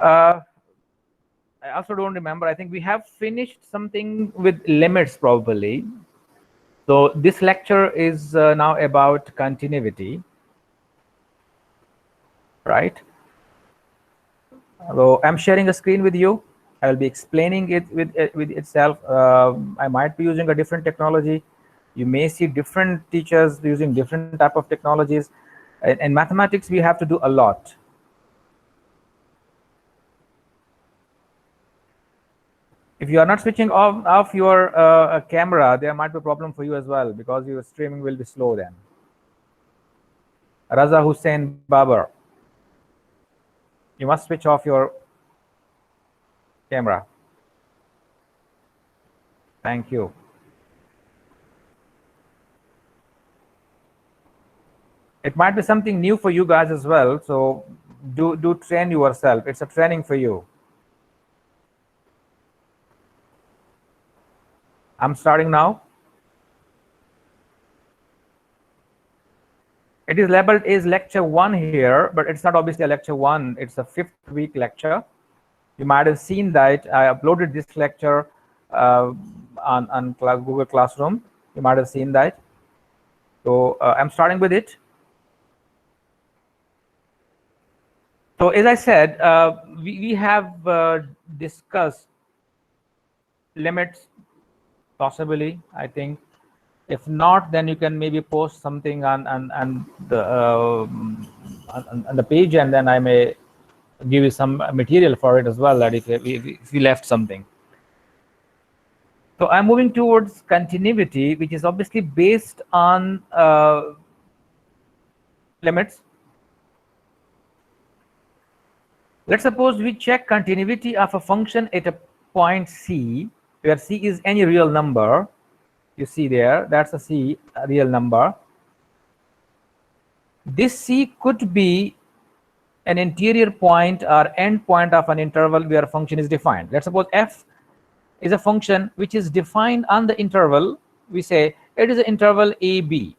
I also don't remember. I think we have finished something with limits probably. So this lecture is now about continuity, right? So I'm sharing a screen with you. I will be explaining it with itself. I might be using a different technology. You may see different teachers using different type of technologies. In mathematics, we have to do a lot. If you are not switching off your camera, there might be a problem for you as well, because your streaming will be slow then. Raza Hussein Babar, you must switch off your camera. Thank you. It might be something new for you guys as well, so do train yourself. It's a training for you. I'm starting now. It is labeled as lecture 1 here, but it's not obviously a lecture 1. It's a 5th week lecture. You might have seen that I uploaded this lecture on Google Classroom. You might have seen that. So I'm starting with it. So as I said, we have discussed limits, possibly, I think. If not, then you can maybe post something on the page, and then I may give you some material for it as well, that if you left something. So I'm moving towards continuity, which is obviously based on limits. Let's suppose we check continuity of a function at a point C, where C is any real number. You see there, that's a C, a real number. This C could be an interior point or end point of an interval where a function is defined. Let's suppose f is a function which is defined on the interval. We say it is an interval AB.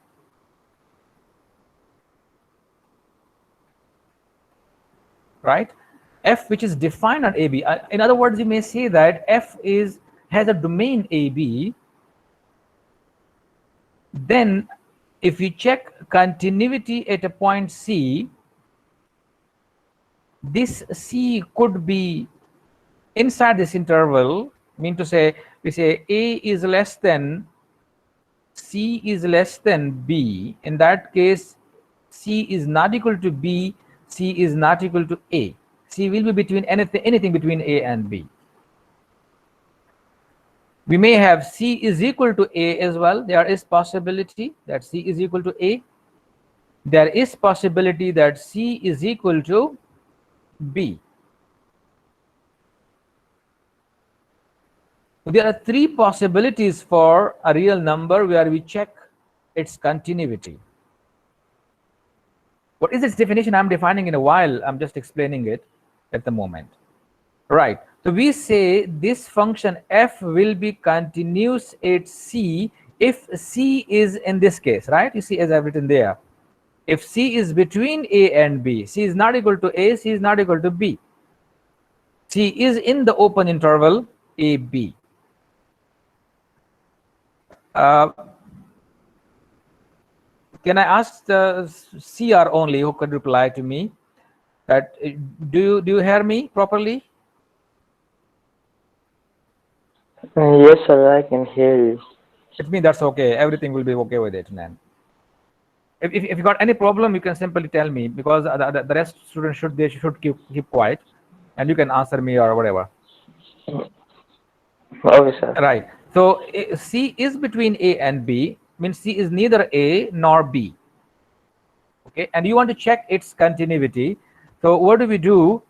Right? F which is defined on AB. In other words, you may say that f has a domain AB. Then if we check continuity at a point C, this C could be inside this interval. Mean to say, we say A is less than, C is less than B. In that case, C is not equal to B, C is not equal to A. C will be between anything between A and B. We may have C is equal to A as well. There is possibility that C is equal to A. There is possibility that C is equal to B. There are 3 possibilities for a real number where we check its continuity. What is its definition? I'm defining in a while. I'm just explaining it at the moment. Right. So we say this function f will be continuous at C if C is in this case, right? You see, as I've written there, if C is between A and B, C is not equal to A, C is not equal to B. C is in the open interval AB. Can I ask the CR only who could reply to me that do you hear me properly? Yes, sir, I can hear you. It means that's okay. Everything will be okay with it then. If you got any problem, you can simply tell me, because the rest students should keep quiet, and you can answer me or whatever. Okay, sir. Right. So C is between A and B, means C is neither A nor B. Okay, and you want to check its continuity. So what do?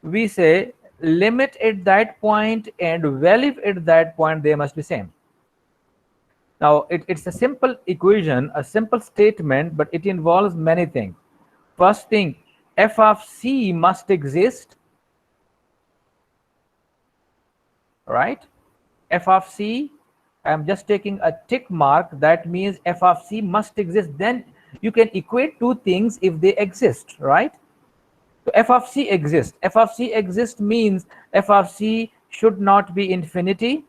We say limit at that point and value at that point, they must be same. Now it's a simple equation, a simple statement, but it involves many things. First thing, f of C must exist, right? F of C, I'm just taking a tick mark. That means f of C must exist. Then you can equate 2 things if they exist, right? So f of c exists. F of c exists means f of c should not be infinity.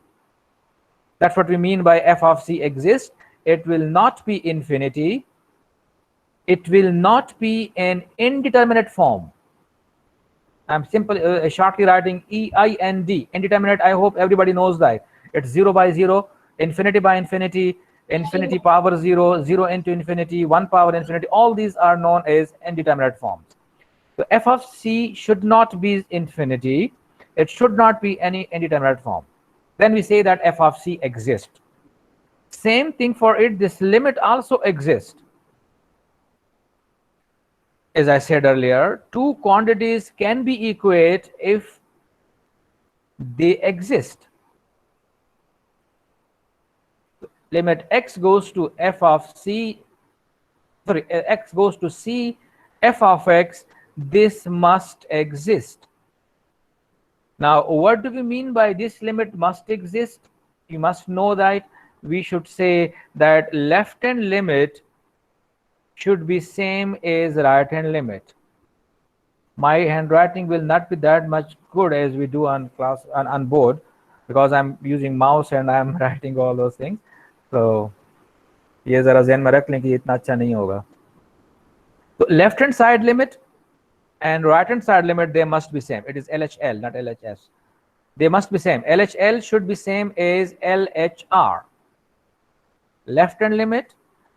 That's what we mean by f of c exists. It will not be infinity. It will not be an indeterminate form. I'm simply shortly writing EIND, indeterminate. I hope everybody knows that. It's 0 by 0, infinity by infinity, infinity power 0, 0 into infinity, 1 power infinity. All these are known as indeterminate forms. So f of c should not be infinity. It should not be any indeterminate form. Then we say that f of c exists. Same thing for it, this limit also exists. As I said earlier, two quantities can be equate if they exist. Limit x goes to f of c, sorry, x goes to c, f of x, this must exist. Now, what do we mean by this limit must exist? You must know that we should say that left hand limit should be same as right hand limit. My handwriting will not be that much good as we do on class on board, because I'm using mouse and I'm writing all those things. So ये जरा ज़हन में रख लें कि इतना अच्छा नहीं होगा. So left hand side limit and right hand side limit, they must be same. It is LHL, not LHS. They must be same. LHL should be same as LHR. Left hand limit,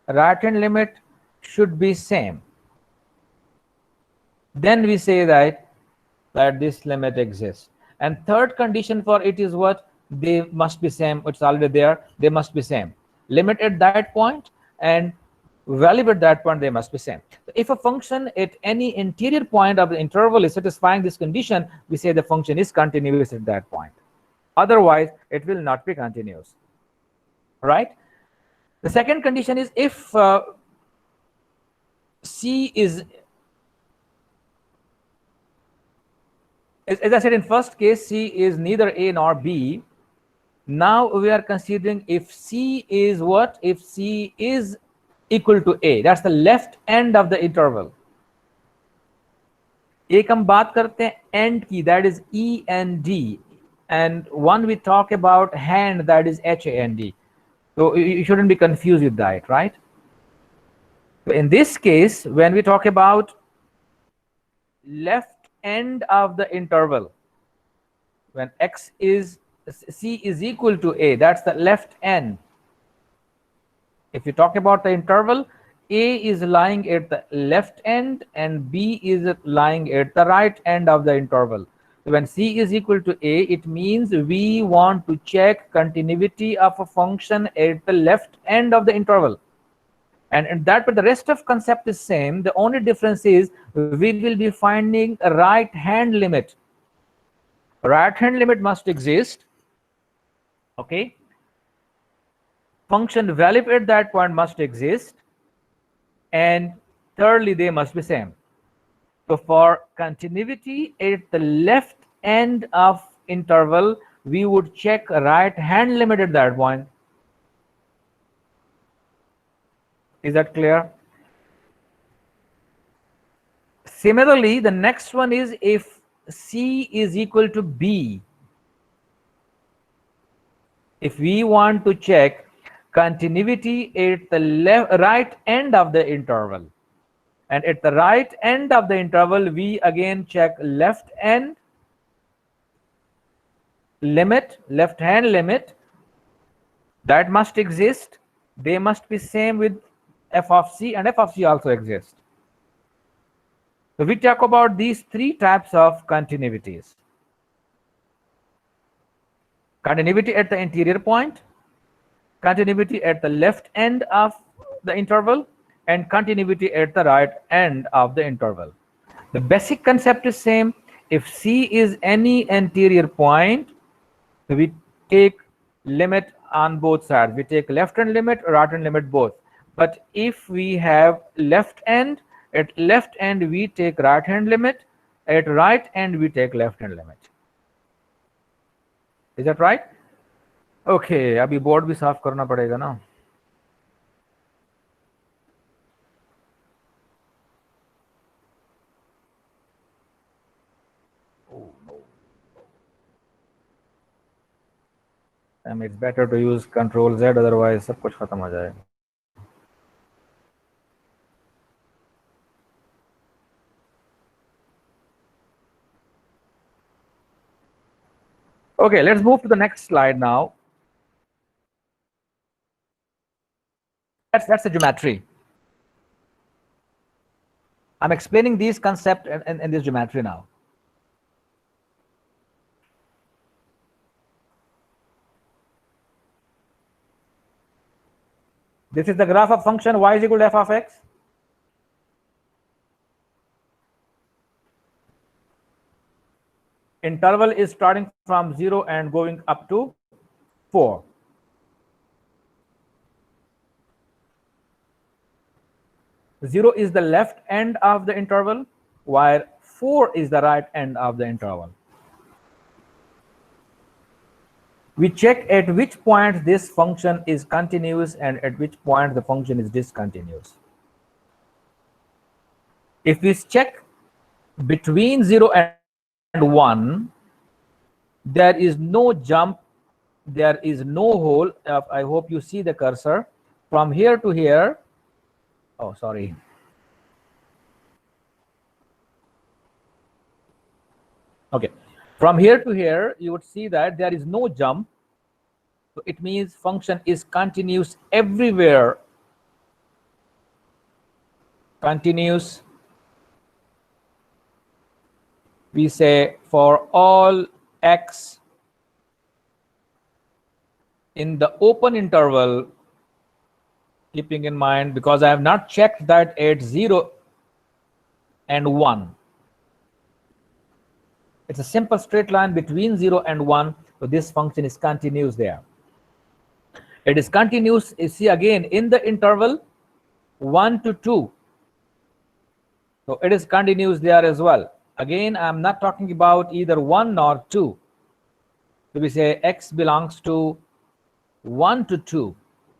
right hand limit should be same. Then we say that this limit exists. And third condition for it is what? They must be same. It's already there. They must be same. Limit at that point and value at that point, they must be same. If a function at any interior point of the interval is satisfying this condition, we say the function is continuous at that point. Otherwise, it will not be continuous. Right? The second condition is if C is, as I said in first case, C is neither A nor B. Now we are considering if C is what? If C is equal to A. That's the left end of the interval. एक हम बात करते हैं end की, that is E and D. And one we talk about hand, that is HAND. So you shouldn't be confused with that, right? In this case, when we talk about left end of the interval, when x is C is equal to A, that's the left end. If you talk about the interval, A is lying at the left end and B is lying at the right end of the interval. So when C is equal to A, it means we want to check continuity of a function at the left end of the interval. And that, but the rest of concept is same. The only difference is we will be finding a right hand limit. Right hand limit must exist. Okay. Function value at that point must exist. And thirdly, they must be same. So for continuity at the left end of interval, we would check right hand limit at that point. Is that clear? Similarly, the next one is if C is equal to B. If we want to check continuity at the right end of the interval, and at the right end of the interval, we again check left end limit, left hand limit, that must exist. They must be same with f of c, and f of c also exists. So we talk about these three types of continuities. Continuity at the interior point, continuity at the left end of the interval, and continuity at the right end of the interval. The basic concept is same. If C is any interior point, we take limit on both sides. We take left hand limit, right hand limit both. But if we have left end, at left end we take right hand limit, at right end we take left hand limit. Is that right? Okay, अभी board भी साफ करना पड़ेगा ना. I mean, it's better to use Control Z, otherwise सब कुछ खत्म हो जाएगा. Okay, let's move to the next slide now. That's the geometry. I'm explaining these concepts in this geometry now. This is the graph of function y is equal to f of x. Interval is starting from 0 and going up to 4. Zero is the left end of the interval, while 4 is the right end of the interval. We check at which point this function is continuous and at which point the function is discontinuous. If we check between 0 and 1, there is no jump, there is no hole. I hope you see the cursor from here to here. Oh, sorry. Okay, from here to here, you would see that there is no jump. So it means function is continuous everywhere. Continuous. We say for all x in the open interval, keeping in mind, because I have not checked that at 0 and 1. It's a simple straight line between 0 and 1, so this function is continuous there. It is continuous, you see again, in the interval 1 to 2. So it is continuous there as well. Again, I'm not talking about either 1 nor 2. So we say x belongs to 1 to 2.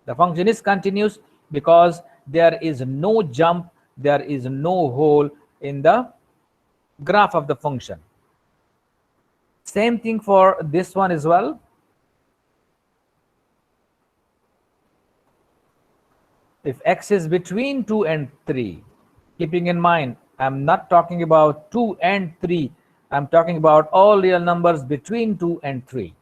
The function is continuous because there is no jump, there is no hole in the graph of the function. Same thing for this one as well. If x is between 2 and 3, keeping in mind, I'm not talking about 2 and 3. I'm talking about all real numbers between 2 and 3.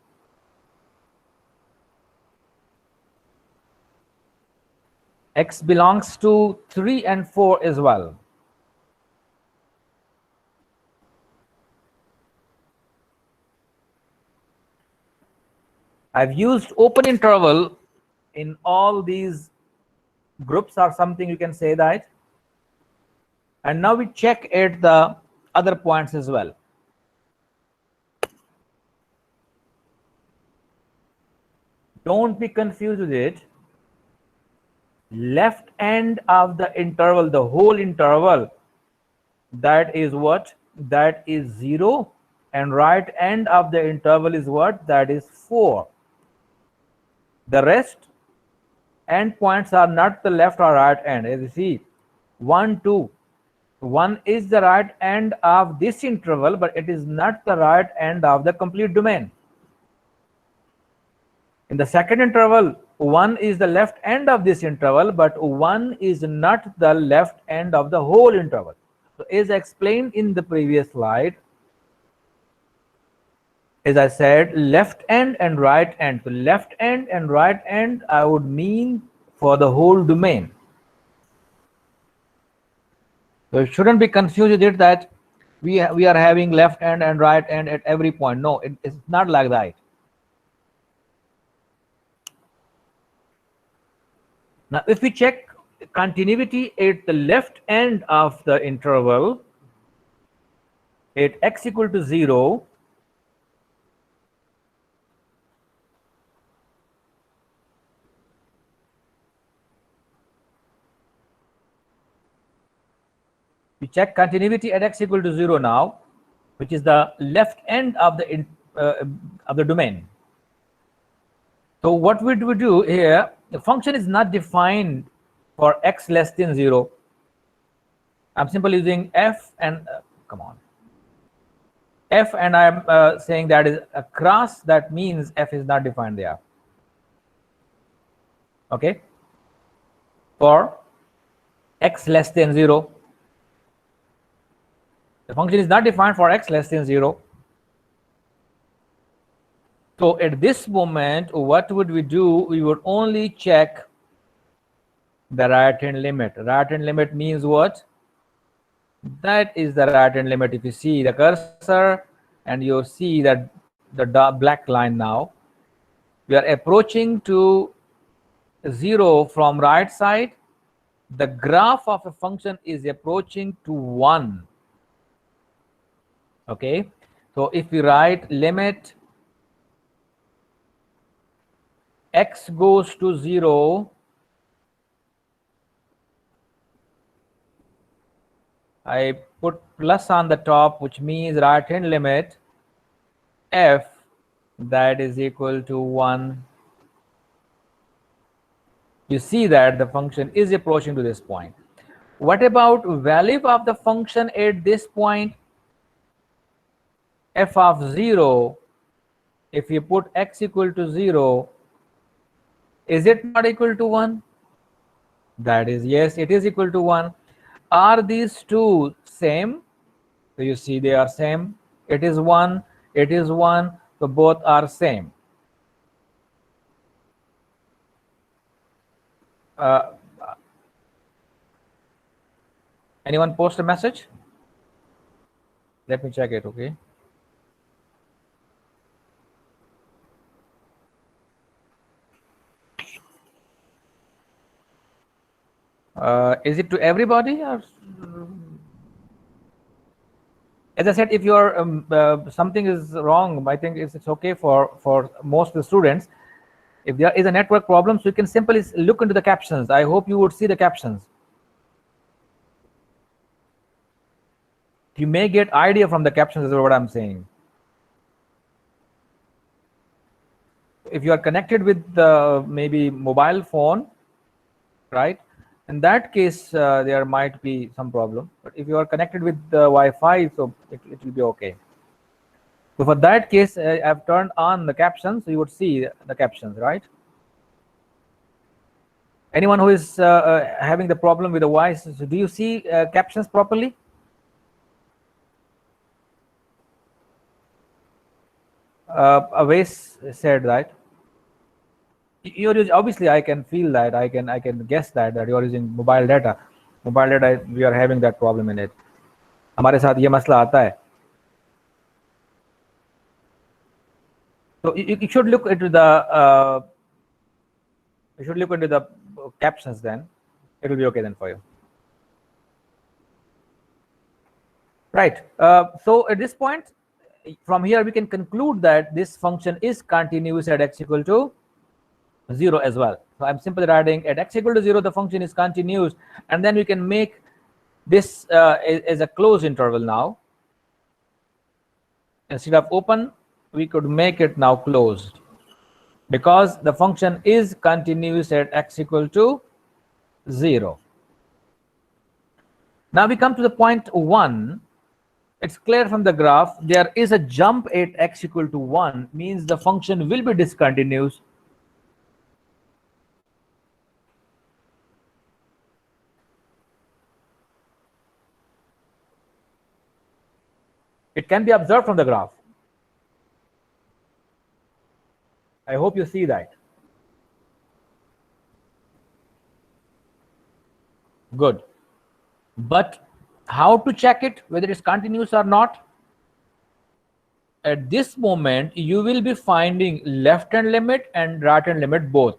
X belongs to 3 and 4 as well. I've used open interval in all these groups or something, you can say that. And now we check at the other points as well. Don't be confused with it. Left end of the interval, the whole interval, that is what? That is 0. And right end of the interval is what? That is 4. The rest end points are not the left or right end. As you see, 1, 2. 1 is the right end of this interval, but it is not the right end of the complete domain. In the second interval, 1 is the left end of this interval, but 1 is not the left end of the whole interval. So as I explained in the previous slide, as I said, left end and right end. So left end and right end, I would mean for the whole domain. So you shouldn't be confused with it that we are having left end and right end at every point. No, it's not like that. Now, if we check continuity at the left end of the interval, at x equal to 0, we check continuity at x equal to 0 now, which is the left end of the domain. So what would we do here? The function is not defined for x less than 0. I'm simply using f and f, and I'm saying that is a cross. That means f is not defined there. Okay, for x less than 0. The function is not defined for x less than 0. So at this moment, what would we do? We would only check the right hand limit. Right hand limit means what? That is the right hand limit. If you see the cursor and you see that the black line now, we are approaching to 0 from right side. The graph of a function is approaching to 1. Okay, so if we write limit x goes to 0, I put plus on the top, which means right hand limit f that is equal to 1. You see that the function is approaching to this point. What about value of the function at this point? F of 0, if you put x equal to 0, is it not equal to 1? That is, yes, it is equal to 1. Are these two same? So you see they are same. It is 1, it is 1, so both are same. Anyone post a message? Let me check it, okay? Is it to everybody? Or as I said, if your something is wrong, I think it's okay for most of the students. If there is a network problem, so you can simply look into the captions. I hope you would see the captions. You may get idea from the captions is what I'm saying. If you are connected with the maybe mobile phone, right? In that case, there might be some problem. But if you are connected with the Wi-Fi, so it will be okay. So for that case, I've turned on the captions, so you would see the captions, right? Anyone who is having the problem with the voice, so do you see captions properly? Awais said that. You're using, obviously I can feel that, I can guess that you're using mobile data. Mobile data, we are having that problem in it. हमारे साथ ये मसला आता है. So you should look into the captions, then it will be okay then for you. Right. So at this point, from here we can conclude that this function is continuous at x equal to 0 as well. So I'm simply writing at x equal to 0 the function is continuous, and then we can make this as a closed interval now. Instead of open, we could make it now closed, because the function is continuous at x equal to 0. Now we come to the point 1. It's clear from the graph there is a jump at x equal to 1, means the function will be discontinuous. It can be observed from the graph. I hope you see that. Good. But how to check it, whether it's continuous or not? At this moment, you will be finding left hand limit and right hand limit both.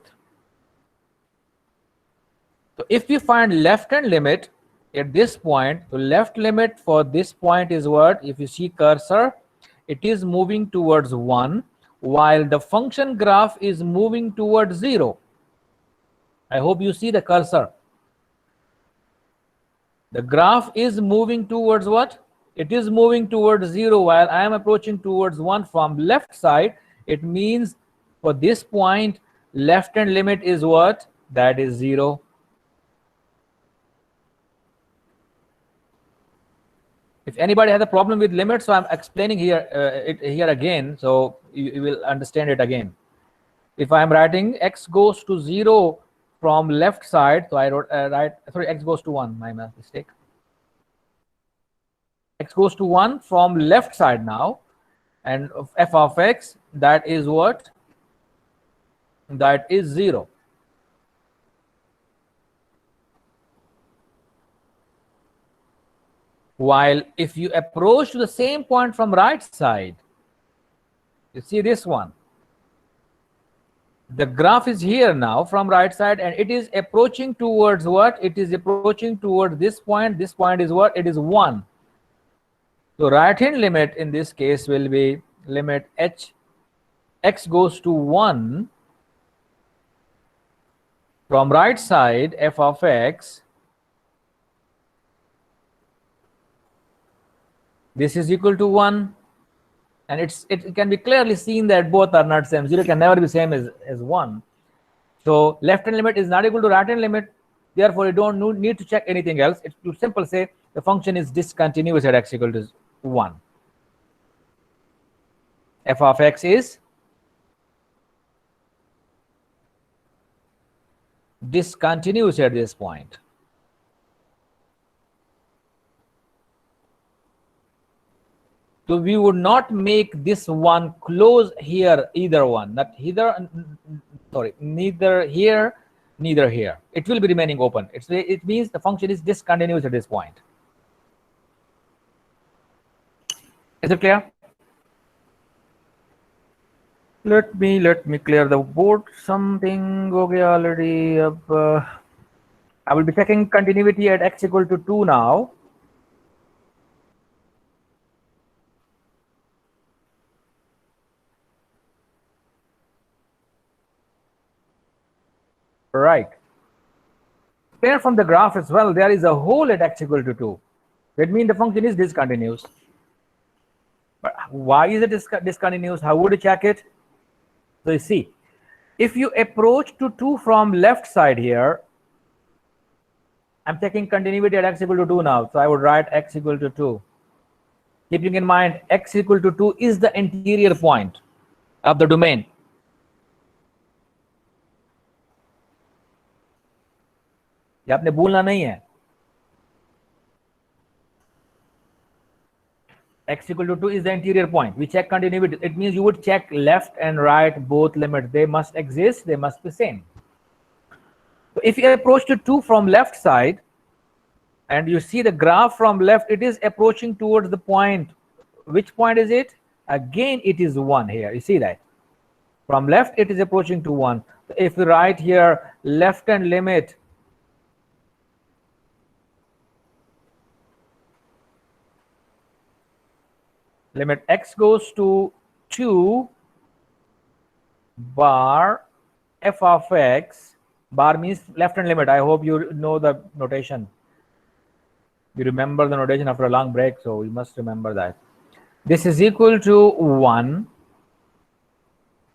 So if you find left hand limit at this point, the left limit for this point is what? If you see cursor, it is moving towards 1, while the function graph is moving towards 0. I hope you see the cursor. The graph is moving towards what? It is moving towards 0, while I am approaching towards 1 from left side. It means for this point, left hand limit is what? That is 0. If anybody has a problem with limits, so I'm explaining here here again, so you will understand it again. If I'm writing x goes to 0, from left side, so I wrote x goes to 1, my mistake. X goes to 1 from left side now, and f of x, that is what? That is 0. While if you approach to the same point from right side, you see this one, the graph is here now from right side, and it is approaching towards what? It is approaching towards this point. This point is what? It is 1. So right hand limit in this case will be limit x goes to 1 from right side f of x. This is equal to 1, and it can be clearly seen that both are not same. 0 can never be same as 1. So left hand limit is not equal to right hand limit. Therefore, you don't need to check anything else. It's too simple. Say the function is discontinuous at x equal to 1. F of x is discontinuous at this point. So we would not make this one close here, either one, not either, sorry, neither here, neither here. It will be remaining open. It means the function is discontinuous at this point. Is it clear? Let me clear the board. Something okay already. I will be checking continuity at x equal to 2 now. Right. Clear from the graph as well, there is a hole at x equal to 2. That means the function is discontinuous. But why is it discontinuous? How would you check it? So you see, if you approach to 2 from left side here, I'm checking continuity at x equal to 2 now. So I would write x equal to 2. Keeping in mind x equal to 2 is the interior point of the domain. ये आपने भूलना नहीं है. X equal to 2 is the interior point. We check continuity. It means you would check left and right both limits. They must exist. They must be same. So if you approach to 2 from left side, and you see the graph from left, it is approaching towards the point. Which point is it? Again, it is 1 here. You see that? From left, it is approaching to 1. So if we write here left hand limit, limit x goes to 2 bar f of x. Bar means left hand limit. I hope you know the notation. You remember the notation after a long break, so you must remember that. This is equal to 1.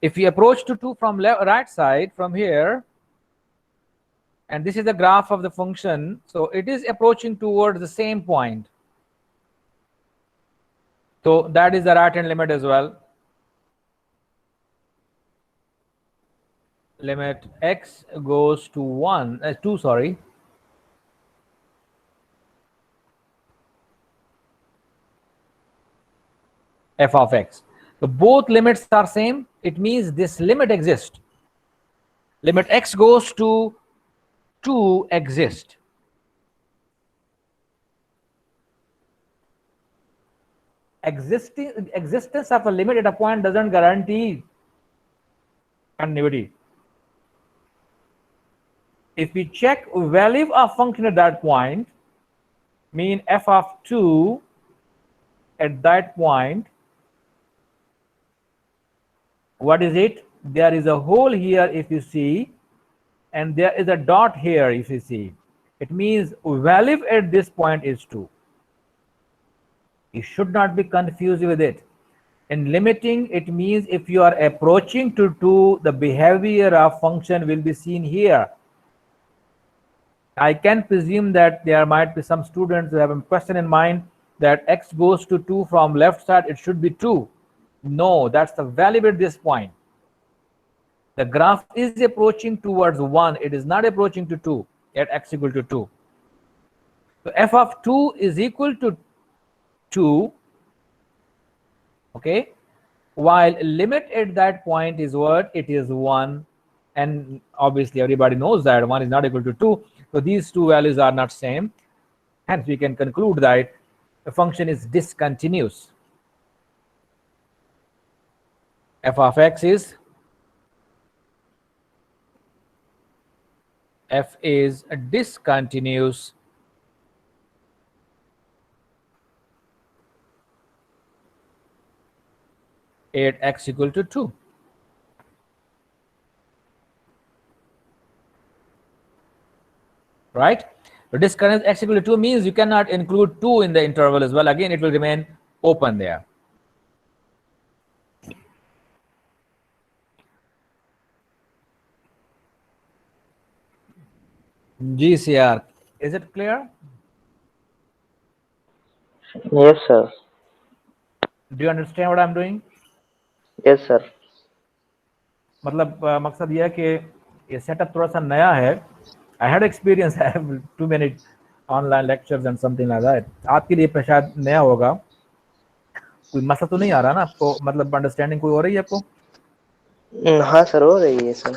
If we approach to 2 from right side, from here, and this is the graph of the function, so it is approaching towards the same point. So that is the right hand limit as well. Limit x goes to 2, sorry. F of x. So both limits are same. It means this limit exists. Limit x goes to 2 exist. Existence of a limit at a point doesn't guarantee continuity. If we check value of function at that point, mean f of 2 at that point, what is it? There is a hole here if you see, and there is a dot here if you see. It means value at this point is 2. You should not be confused with it. In limiting, it means if you are approaching to 2, the behavior of function will be seen here. I can presume that there might be some students who have a question in mind that x goes to 2 from left side, it should be 2. No, that's the value at this point. The graph is approaching towards 1. It is not approaching to 2 at x equal to 2. So f of 2 is equal to 2, okay, while limit at that point is what? It is 1, and obviously everybody knows that 1 is not equal to 2. So these two values are not same. Hence we can conclude that the function is discontinuous. F of x is discontinuous at x equal to 2. Right? So discontinuous x equal to 2 means you cannot include 2 in the interval as well. Again, it will remain open there. GCR, is it clear? Yes, sir. Do you understand what I'm doing? Yes, sir. मतलब मकसद यह है कि ये setup थोड़ा सा नया है. I had experience, I have too many online lectures and something like that. आपके लिए शायद नया होगा. कोई मसला तो नहीं आ रहा ना आपको, मतलब अंडरस्टैंडिंग कोई हो रही है आपको? हाँ सर, हो रही है sir.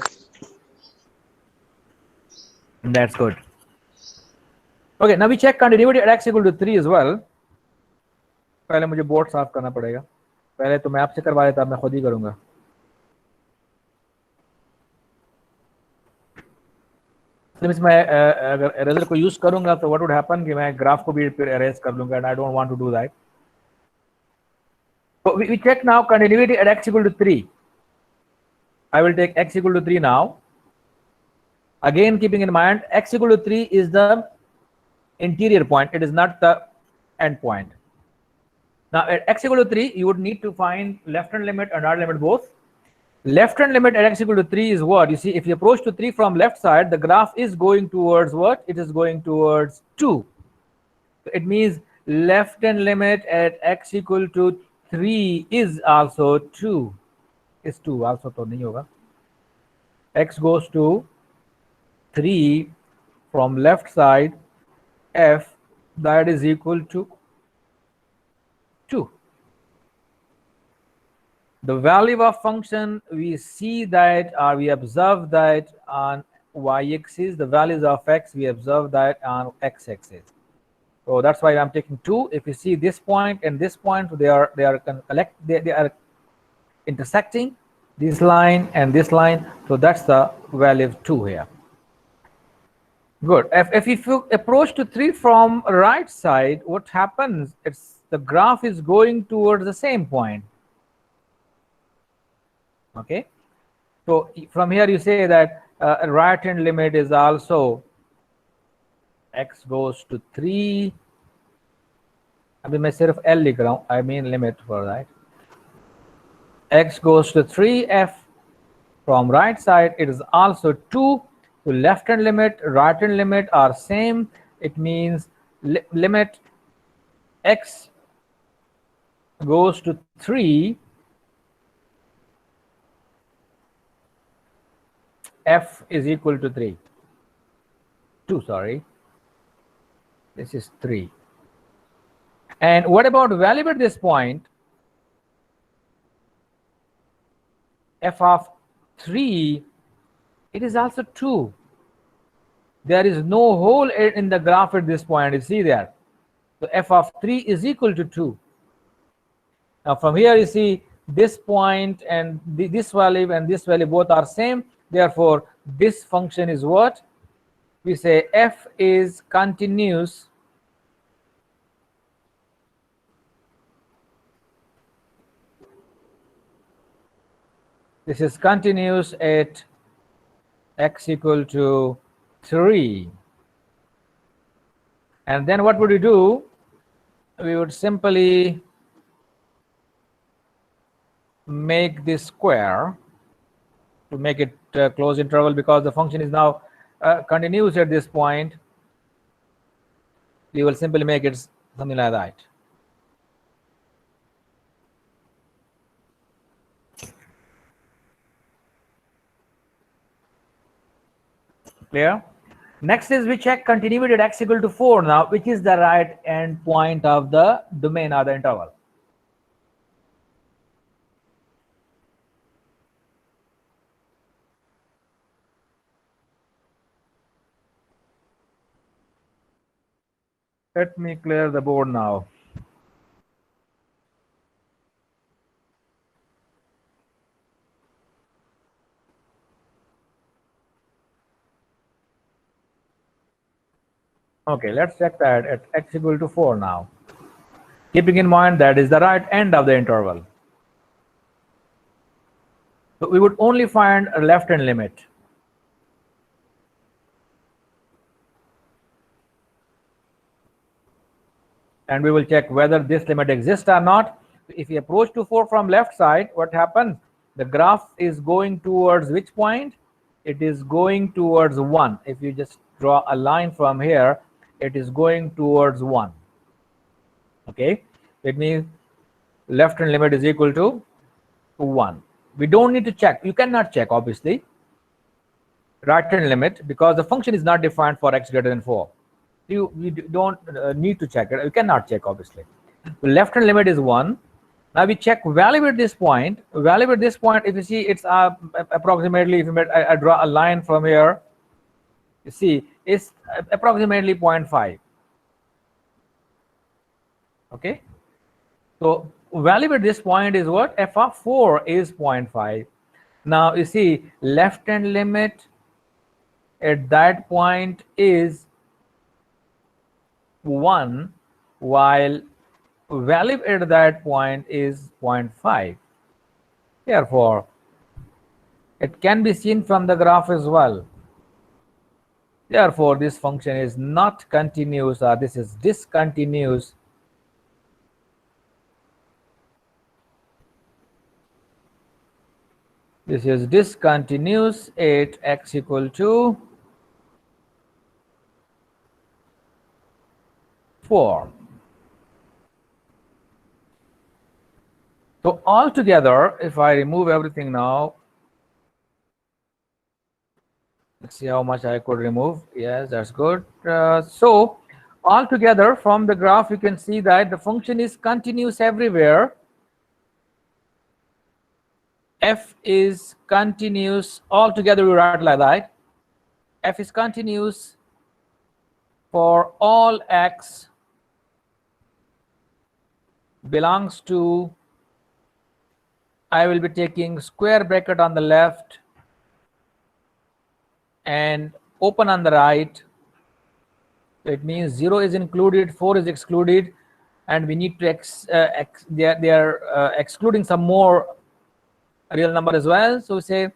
That's good. Okay, now we check continuity at x equal to 3 as well. पहले मुझे बोर्ड साफ करना पड़ेगा. पहले तो मैं आपसे करवा देता, मैं खुद ही करूंगा. मैं अगर इरेजर को यूज करूंगा तो व्हाट वुड हैपन कि मैं ग्राफ को भी फिर इरेज कर लूंगा, and I don't want to do that. So we check now continuity at x equal to 3. I will take x equal to 3 now. Again, keeping in mind x equal to 3 is the interior point, it is not the end point. Now at x equal to 3 you would need to find left hand limit and right limit both. Left hand limit at x equal to 3 is what? You see, if you approach to 3 from left side, the graph is going towards what? It is going towards 2. So it means left hand limit at x equal to 3 is also 2. Is 2 also to nahi hoga. X goes to 3 from left side, f that is equal to 2. The value of function, we see that, or we observe that on y-axis. The values of x, we observe that on x-axis. So that's why I'm taking 2. If you see this point and this point, they are intersecting, this line and this line. So that's the value of 2 here. Good. If you approach to 3 from right side, what happens? It's the graph is going towards the same point. Okay, so from here you say that right hand limit is also x goes to 3. अभी मैं सिर्फ L लिख रहा हूँ, I mean limit for that. X goes to 3, f from right side it is also 2. So left hand limit, right hand limit are same. It means limit x goes to 3, f is equal to 3. 2, sorry. This is 3. And what about value at this point? F of 3, it is also 2. There is no hole in the graph at this point, you see there. So f of 3 is equal to 2. Now from here you see this point and this value and this value both are same. Therefore this function is what? We say f is continuous at x equal to 3. And then what would we do? We would simply make this square to make it closed interval, because the function is now continuous at this point. We will simply make it something like that. Clear? Next is we check continuity at x equal to 4 now, which is the right end point of the domain or the interval. Let me clear the board now. Okay, let's check that at x equal to 4 now. Keeping in mind that is the right end of the interval. So we would only find a left hand limit. And we will check whether this limit exists or not. If we approach to 4 from left side, what happens? The graph is going towards which point? It is going towards 1. If you just draw a line from here, it is going towards 1. Okay, it means left hand limit is equal to 1. We don't need to check. You cannot check, obviously, right hand limit, because the function is not defined for x greater than 4. You don't need to check it. You cannot check, obviously. The left hand limit is 1. Now we check value at this point. Value at this point, if you see, it's approximately, if I draw a line from here, you see, it's approximately 0.5. Okay, so value at this point is what? F of 4 is 0.5. Now you see, left hand limit at that point is 1, while value at that point is 0.5. Therefore, it can be seen from the graph as well. Therefore, this function is not continuous, or this is discontinuous. This is discontinuous at x equal to 4. So altogether, if I remove everything now, let's see how much I could remove. Yes, that's good. So altogether, from the graph, you can see that the function is continuous everywhere. F is continuous altogether. We write like that. F is continuous for all x belongs to, I will be taking square bracket on the left and open on the right. It means 0 is included, 4 is excluded, and we need to they are excluding some more real number as well. So we say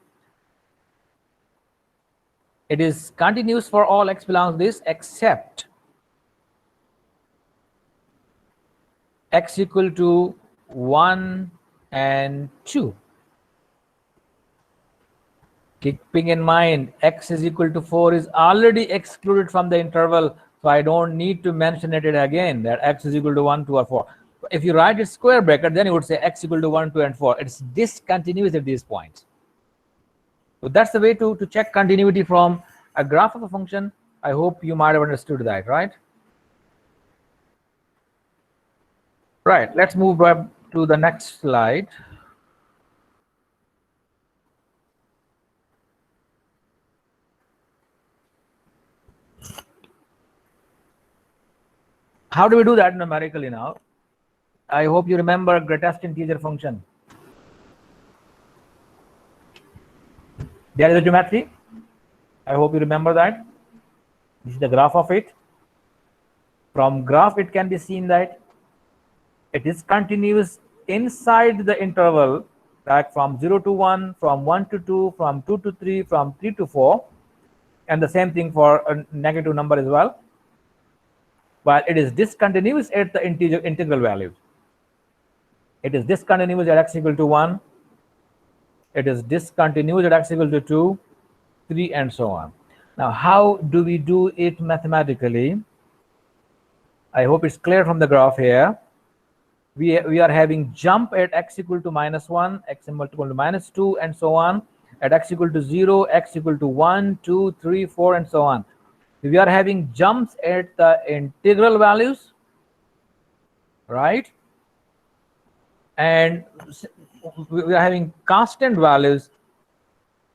it is continuous for all x belongs to this except x equal to 1 and 2. Keeping in mind x is equal to 4 is already excluded from the interval, so I don't need to mention it again that x is equal to 1, 2, or 4. If you write it square bracket, then you would say x equal to 1, 2, and 4. It's discontinuous at these points. So that's the way to check continuity from a graph of a function. I hope you might have understood that, right? Right, let's move up to the next slide. How do we do that numerically now? I hope you remember greatest integer function. There is a geometry. I hope you remember that. This is the graph of it. From graph, it can be seen that it is continuous inside the interval, like from 0 to 1, from 1 to 2, from 2 to 3, from 3 to 4, and the same thing for a negative number as well. While it is discontinuous at the integral values. It is discontinuous at x equal to 1. It is discontinuous at x equal to 2, 3, and so on. Now, how do we do it mathematically? I hope it's clear from the graph here. We are having jump at x equal to -1, x equal to -2, and so on. at x equal to 0, x equal to 1, 2, 3, 4, and so on. We are having jumps at the integral values, right? And we are having constant values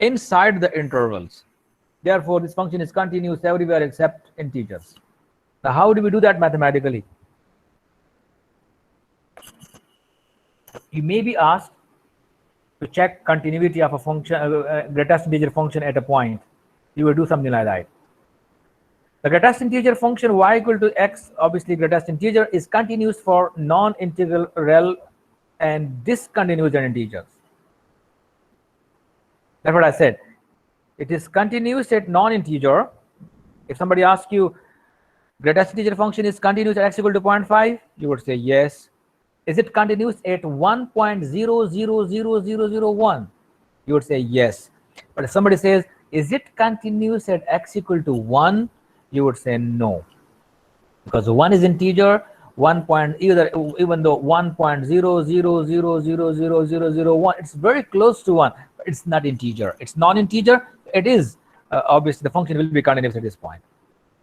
inside the intervals. Therefore, this function is continuous everywhere except integers. Now, how do we do that mathematically? You may be asked to check continuity of a function, greatest integer function at a point. You will do something like that. The greatest integer function y equal to x, obviously greatest integer, is continuous for non-integral real and discontinuous integers. That's what I said. It is continuous at non-integer. If somebody asks you, greatest integer function is continuous at x equal to 0.5, you would say yes. Is it continuous at 1.000001? You would say yes. But if somebody says, is it continuous at x equal to 1? You would say no. Because 1 is integer, 1 point, even though 1.00000001, it's very close to 1, but it's not integer. It's non-integer. It is, obviously, the function will be continuous at this point.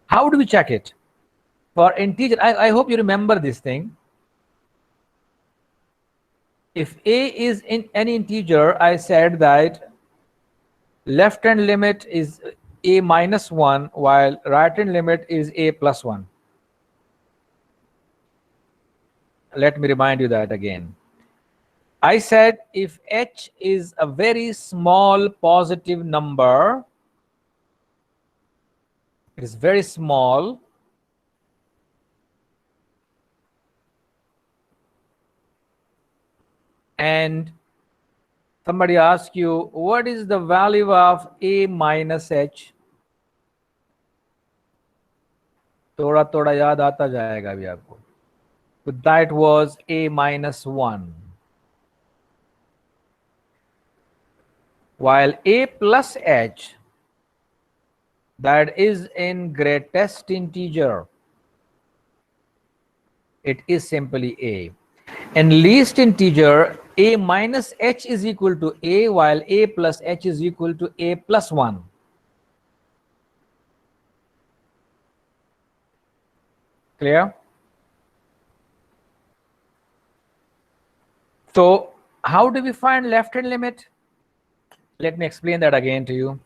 How do we check it? For integer, I hope you remember this thing. If a is in any integer, I said that left hand limit is a minus 1, while right hand limit is a plus 1. Let me remind you that again. I said if h is a very small positive number, it is very small, and somebody asks you, what is the value of a minus h? थोड़ा थोड़ा याद आता जाएगा अभी आपको. So that was a minus 1. While a plus h, that is in greatest integer, it is simply a. In least integer, a minus h is equal to a, while a plus h is equal to a plus 1. Clear? So how do we find left hand limit? Let me explain that again to you.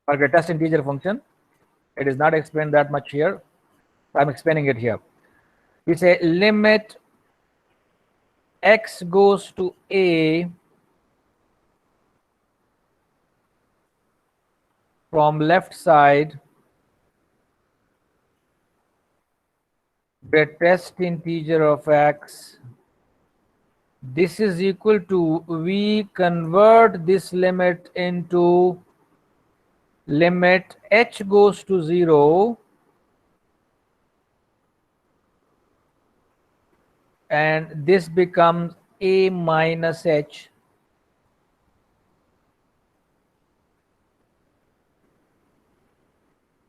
For greatest integer function, it is not explained that much here. I'm explaining it here. We say limit x goes to a from left side, greatest integer of x. This is equal to, we convert this limit into limit h goes to 0 and this becomes a minus h.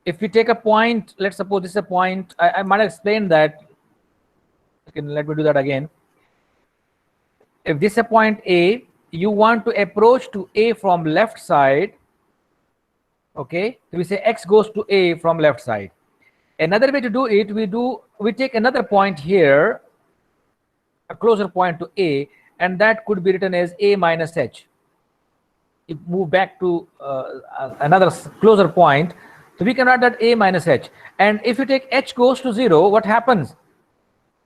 If we take a point, let's suppose this is a point, I might explain that. Okay, let me do that again. If this is a point A, you want to approach to A from left side. Okay, so we say x goes to A from left side. Another way to do it, we take another point here, a closer point to A, and that could be written as A minus h. You move back to another closer point, so we can write that A minus h. And if you take h goes to 0, what happens?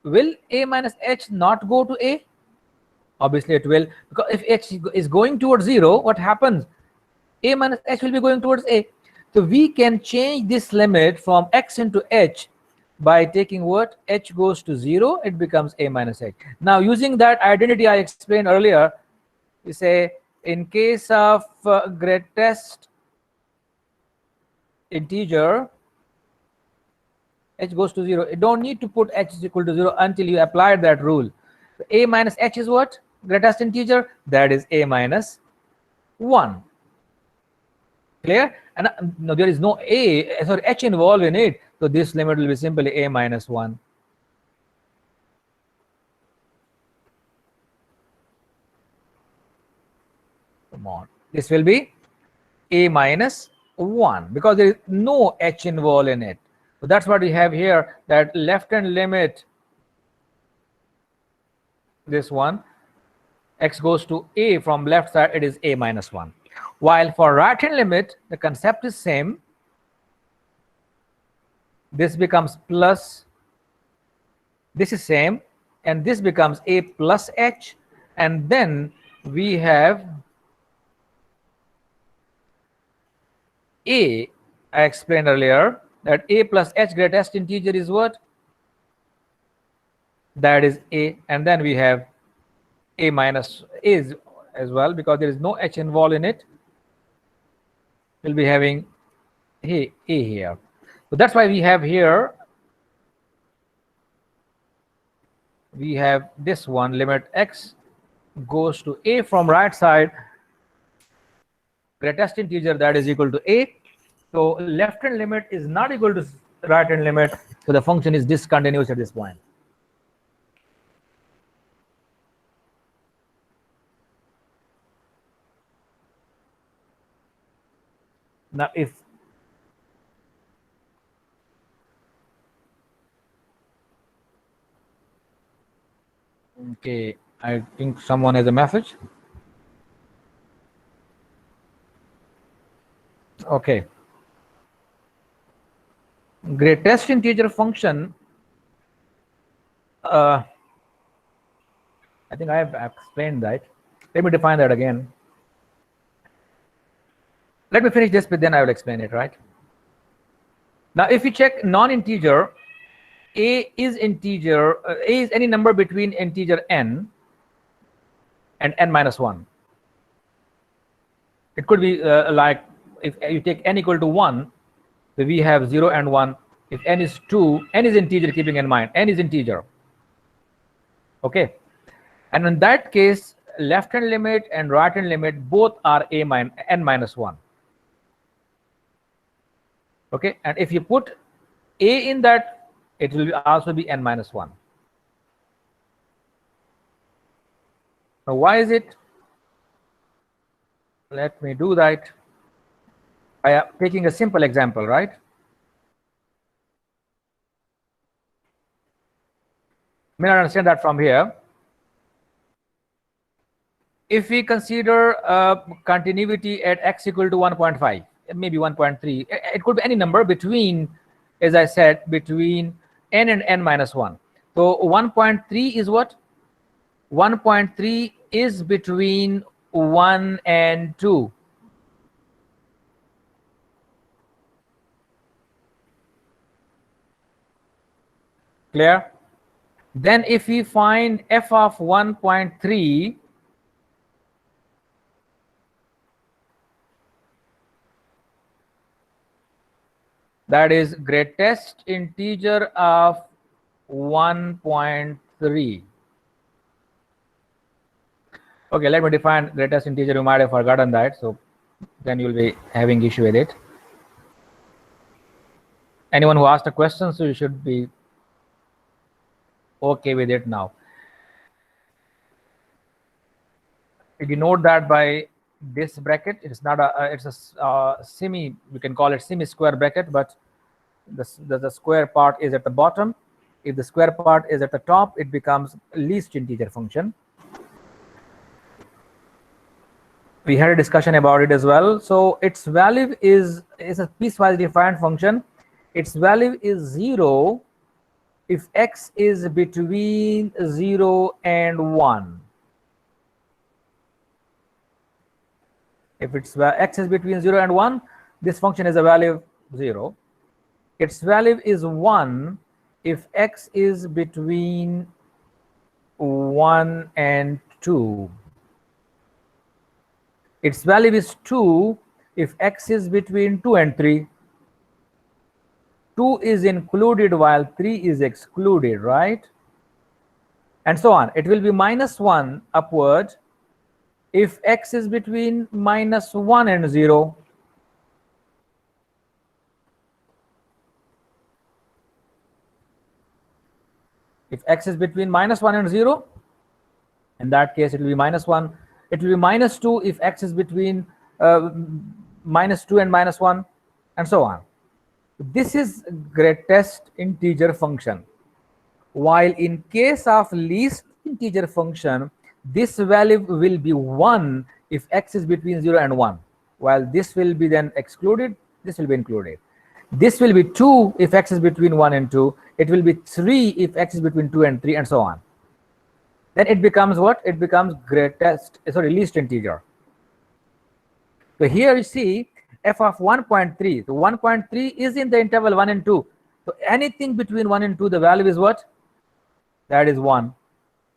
Will A minus h not go to A? Obviously it will, because if h is going towards 0, what happens? A minus h will be going towards A. So we can change this limit from x into h by taking what? H goes to 0, it becomes A minus h. Now using that identity I explained earlier, we say in case of greatest integer, h goes to 0. You don't need to put h is equal to 0 until you apply that rule. A minus h is what? Greatest integer, that is a minus 1. Clear? And no, there is no h involved in it, so this limit will be simply a minus 1. mod. This will be a minus 1 because there is no h involved in it. So that's what we have here, that left hand limit, this one, x goes to a from left side, it is a minus 1. While for right hand limit, the concept is same. This becomes plus, this is same, and this becomes a plus h, and then we have a. I explained earlier that a plus h greatest integer is what? That is a, and then we have a minus is as well, because there is no h involved in it. We'll be having a here. So that's why we have here, we have this one, limit x goes to a from right side, greatest integer, that is equal to a. So left hand limit is not equal to right hand limit, so the function is discontinuous at this point. Now if okay, I think someone has a message. Okay, greatest integer function, I think I have explained that. Let me define that again. Let me finish this, but then I will explain it, right? Now if you check non-integer, a is integer, a is any number between integer n and n minus 1. It could be like, if you take n equal to 1, so we have 0 and 1. If n is 2, n is integer, keeping in mind n is integer. Okay, and in that case, left hand limit and right hand limit both are n minus 1. Okay, and if you put a in that, it will also be n minus 1. Now why is it? Let me do that. I am taking a simple example, right? You may not understand that from here. If we consider continuity at x equal to 1.5, maybe 1.3, it could be any number between, as I said, between n and n minus 1. So 1.3 is what? 1.3 is between 1 and 2. Clear? Then if we find f of 1.3, that is greatest integer of 1.3. Okay, let me define greatest integer. You might have forgotten that, so then you'll be having issue with it. Anyone who asked a question, so you should be okay with it now. You denote that by this bracket. It's not a it's a semi, we can call it semi square bracket, but the square part is at the bottom. If the square part is at the top, it becomes least integer function. We had a discussion about it as well. So its value is a piecewise defined function. Its value is 0 if x is between 0 and 1. If it's x is between 0 and 1, this function is a value of 0. Its value is 1 if x is between 1 and 2. Its value is 2 if x is between 2 and 3. 2 is included while 3 is excluded, right? And so on. It will be -1 upward if x is between -1 and 0. If x is between -1 and 0, in that case it will be -1. It will be -2 if x is between -2 and -1, and so on. This is greatest integer function. While in case of least integer function, this value will be 1 if x is between 0 and 1, while this will be then excluded, this will be included. This will be 2 if x is between 1 and 2. It will be 3 if x is between 2 and 3, and so on. Then it becomes what? It becomes least integer. So here you see f of 1.3. So 1.3 is in the interval 1 and 2. So anything between 1 and 2, the value is what? That is 1.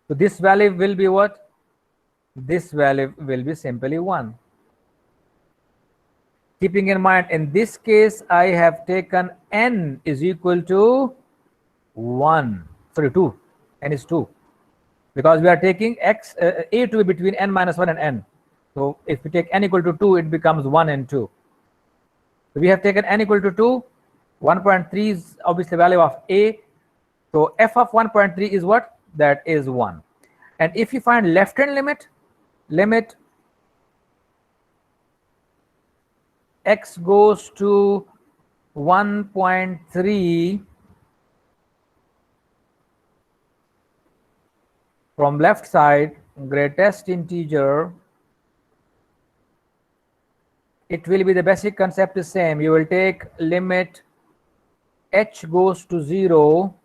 So this value will be what? This value will be simply 1. Keeping in mind, in this case, I have taken n is equal to 1. Sorry, 2. N is 2. Because we are taking x a to be between n minus 1 and n. So if we take n equal to 2, it becomes 1 and 2. So we have taken n equal to 2. 1.3 is obviously the value of a. So f of 1.3 is what? That is 1. And if you find left hand limit x goes to 1.3 from left side, greatest integer, it will be the basic concept is same. You will take limit h goes to 0,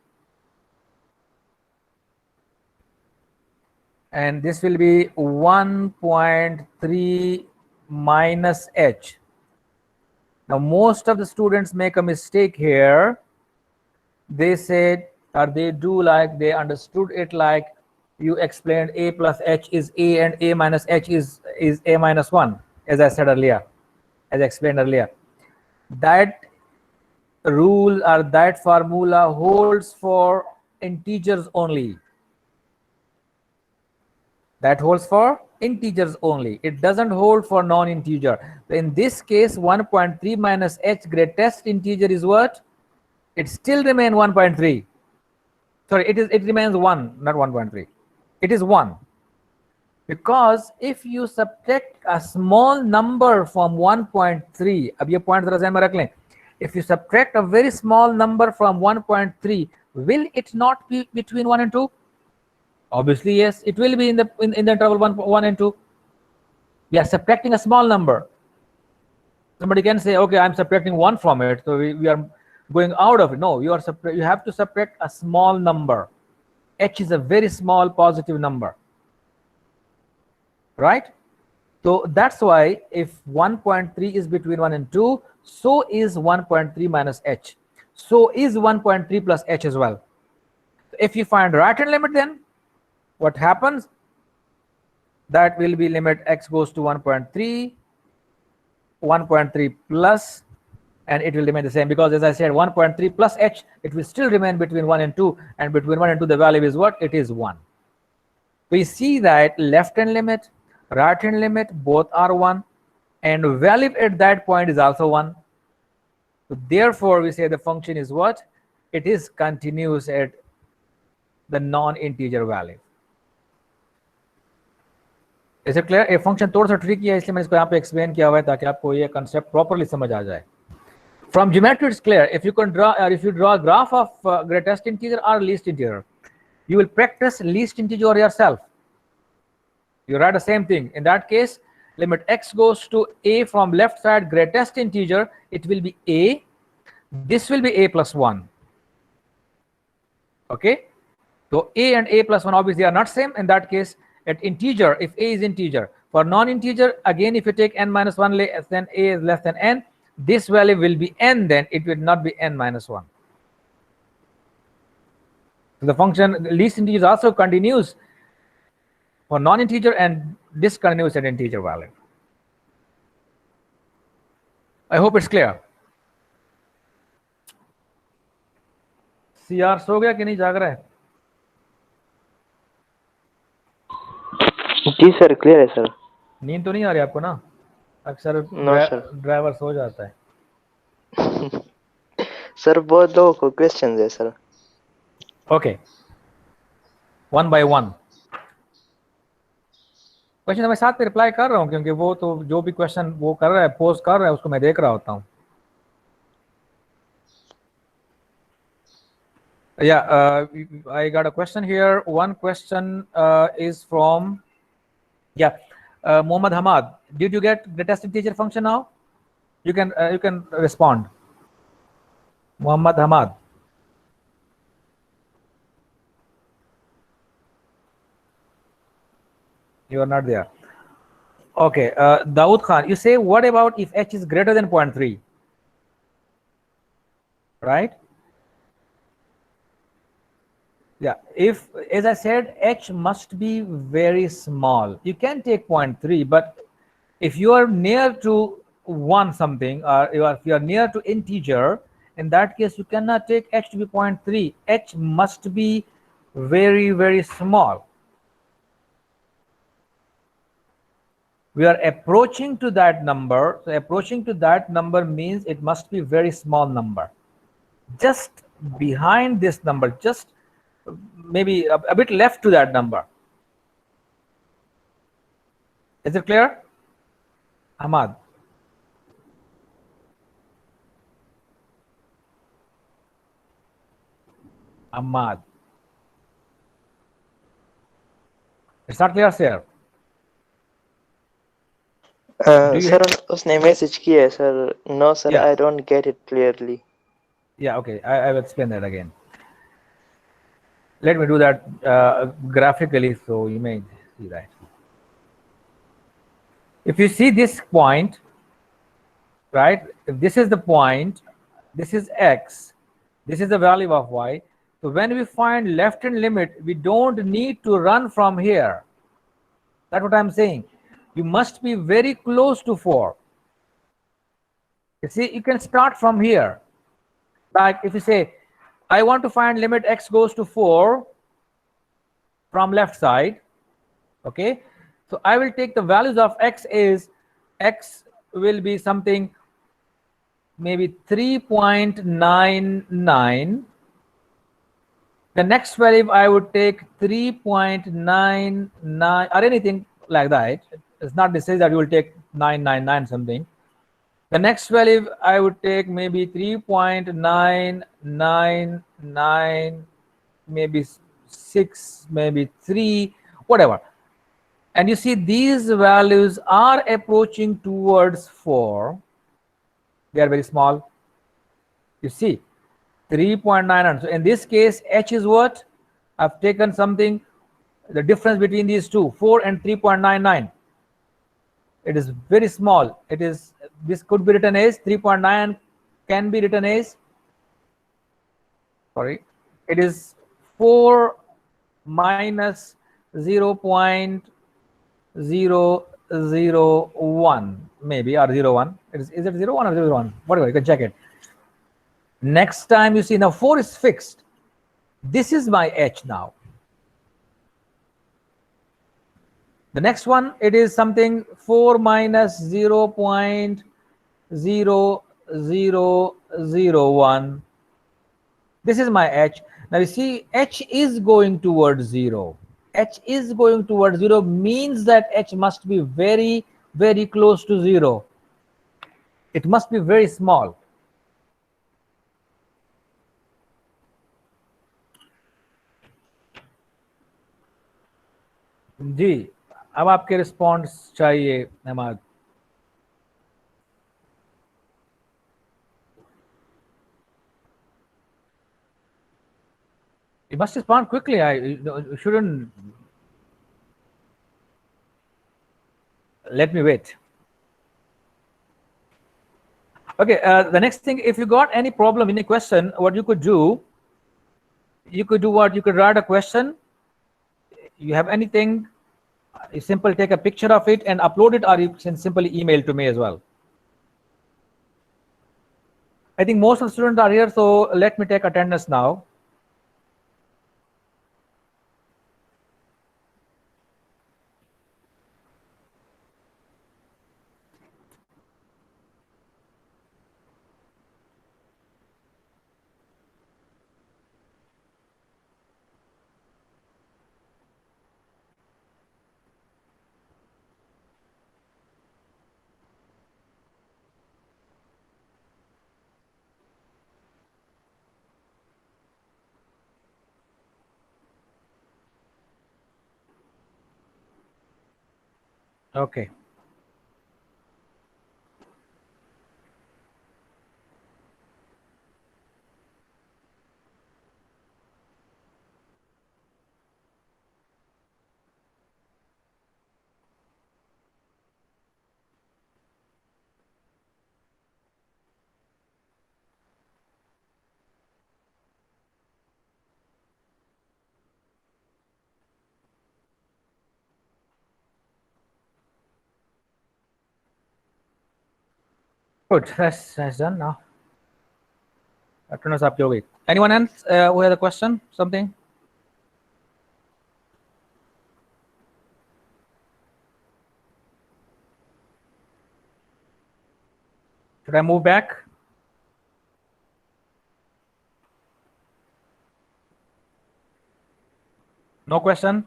and this will be 1.3 minus h. Now most of the students make a mistake here. They said, or they do, like they understood it like you explained a plus h is a and a minus h is a minus 1, as I said earlier, as I explained earlier. That rule or that formula holds for integers only. That holds for integers only. It doesn't hold for non-integer. In this case, 1.3 minus h, greatest integer is what? It still remains 1.3. Sorry, it remains 1, not 1.3. It is 1. Because if you subtract a small number from 1.3, अब ये point जरा ध्यान में रख लें. If you subtract a very small number from 1.3, will it not be between 1 and 2? Obviously, yes, it will be in the interval 1 and 2. We are subtracting a small number. Somebody can say, okay, I'm subtracting 1 from it, so we are going out of it. No, you have to subtract a small number. H is a very small positive number, right? So that's why if 1.3 is between 1 and 2, so is 1.3 minus h. So is 1.3 plus h as well. If you find right hand limit, then what happens? That will be limit x goes to 1.3, 1.3 plus, and it will remain the same, because as I said, 1.3 plus h, it will still remain between 1 and 2, and between 1 and 2 the value is what? It is 1. We see that left hand limit, right hand limit, both are 1, and value at that point is also 1. So therefore we say the function is what? It is continuous at the non-integer value. Is it clear? A function थोड़ा सा tricky है, इसलिए मैंने इसको यहाँ पे explain किया हुआ है ताकि आपको ये concept properly समझ आ जाए. From geometry it's clear. If you draw a graph of greatest integer or least integer, you will practice least integer yourself. You write the same thing. In that case, limit x goes to a from left side, greatest integer, it will be a. This will be a plus 1. Okay? So a and a plus 1 obviously are not same. In that case, at integer, if a is integer, for non-integer, again if you take n minus 1 less than a is less than n, this value will be n, then it will not be n minus 1. So the function least integer also continues for non-integer and discontinuous at integer value. I hope it's clear. CR सो गया कि नहीं, जाग रहा है? जी sir, clear है sir. नींद तो नहीं आ रही आपको ना? अक्सर ड्राइवर सो जाता है. सर बहुत दो क्वेश्चन है sir. Okay, one by one. Question मैं साथ पे रिप्लाई कर रहा हूँ, क्योंकि वो तो जो भी क्वेश्चन वो कर रहा है, पोस्ट कर रहा है, उसको मैं देख रहा होता हूँ. Yeah, I got a question here. One question is from, yeah, Muhammad Hamad. Did you get the tested teacher function now? You can respond. Muhammad Hamad. You are not there. Okay, Dawood Khan, you say, what about if h is greater than 0.3? Right? Yeah, if, as I said, h must be very small. You can take 0.3, but if you are near to 1 something, or if you are near to integer, in that case, you cannot take h to be 0.3. H must be very, very small. We are approaching to that number. So approaching to that number means it must be very small number. Just behind this number, just maybe a bit left to that number. Is it clear? Ahmad. Ahmad. It's not clear, sir. Do you sir उसने message किया है sir. No sir, Yeah. I don't get it clearly. Yeah, okay. I will explain that again. Let me do that graphically so you may see that. If you see this point, right, if this is the point, this is x, this is the value of y. So when we find left hand limit, we don't need to run from here. That's what I'm saying. You must be very close to 4. You see, you can start from here. Like if you say, I want to find limit x goes to 4 from left side, okay, so I will take the values of x is, x will be something maybe 3.99. The next value I would take 3.99 or anything like that. It's not necessary that you will take 999 something. The next value I would take maybe 3.999, maybe 6, maybe 3, whatever. And you see these values are approaching towards 4. They are very small. You see 3.9. So in this case, h is what? I've taken something, the difference between these two, 4 and 3.99. It is very small. It is, this could be written as 3.9, can be written as, sorry, it is 4 minus 0.001 maybe, or 0.1. Is it 0.1 or 0.1? Whatever, you can check it. Next time you see, now 4 is fixed. This is my h now. The next one, it is something 4 minus 0.00001. This is my h. Now you see, h is going towards 0. H is going towards 0 means that h must be very, very close to 0. It must be very small. जी, अब आपके response चाहिए Ahmad. You must respond quickly. You shouldn't let me wait. Okay, the next thing, if you got any problem in a question, what you could do what? You could write a question. You have anything, you simply take a picture of it and upload it, or you can simply email to me as well. I think most of the students are here, so let me take attendance now. Okay. Good. That's done now. Attendance आपकी हो गई. Anyone else who has a question? Something? Should I move back? No question?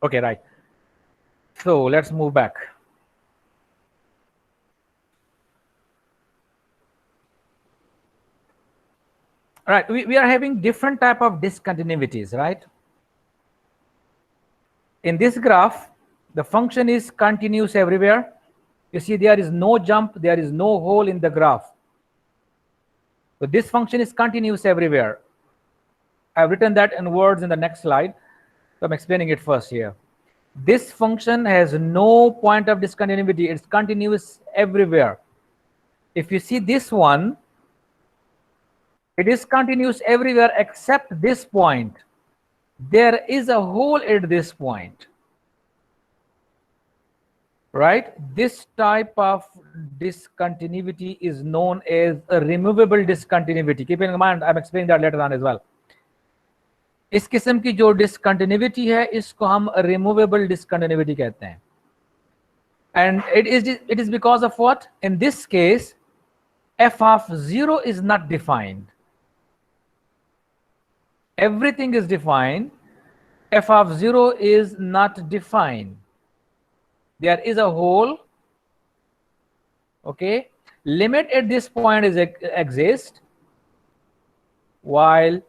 Okay, right. So let's move back. All right, we are having different type of discontinuities, right? In this graph, the function is continuous everywhere. You see there is no jump, there is no hole in the graph. So this function is continuous everywhere. I've written that in words in the next slide. So I'm explaining it first here. This function has no point of discontinuity. It's continuous everywhere. If you see this one, it is continuous everywhere except this point. There is a hole at this point. Right? This type of discontinuity is known as a removable discontinuity. Keep in mind, I'm explaining that later on as well. इस किस्म की जो discontinuity है इसको हम removable discontinuity कहते हैं. And it is because of what? In this case, f of 0 is not defined. Everything is defined. F of 0 is not defined. There is a hole. Okay. Limit at this point is exist, while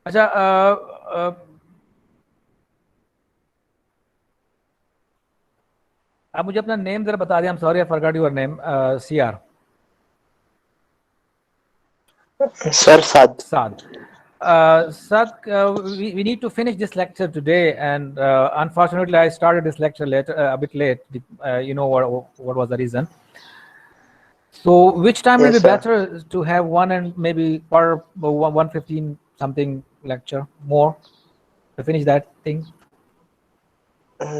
अच्छा आप मुझे अपना name जरा बता दें. I'm sorry, I forgot your name. CR. Sir, Sad. Sad. Sad, we need to finish this lecture today, and unfortunately, I started this lecture later, a bit late. You know what was the reason? So, which time will Yes, be sir. better to have one and maybe per 115 something lecture more to finish that thing?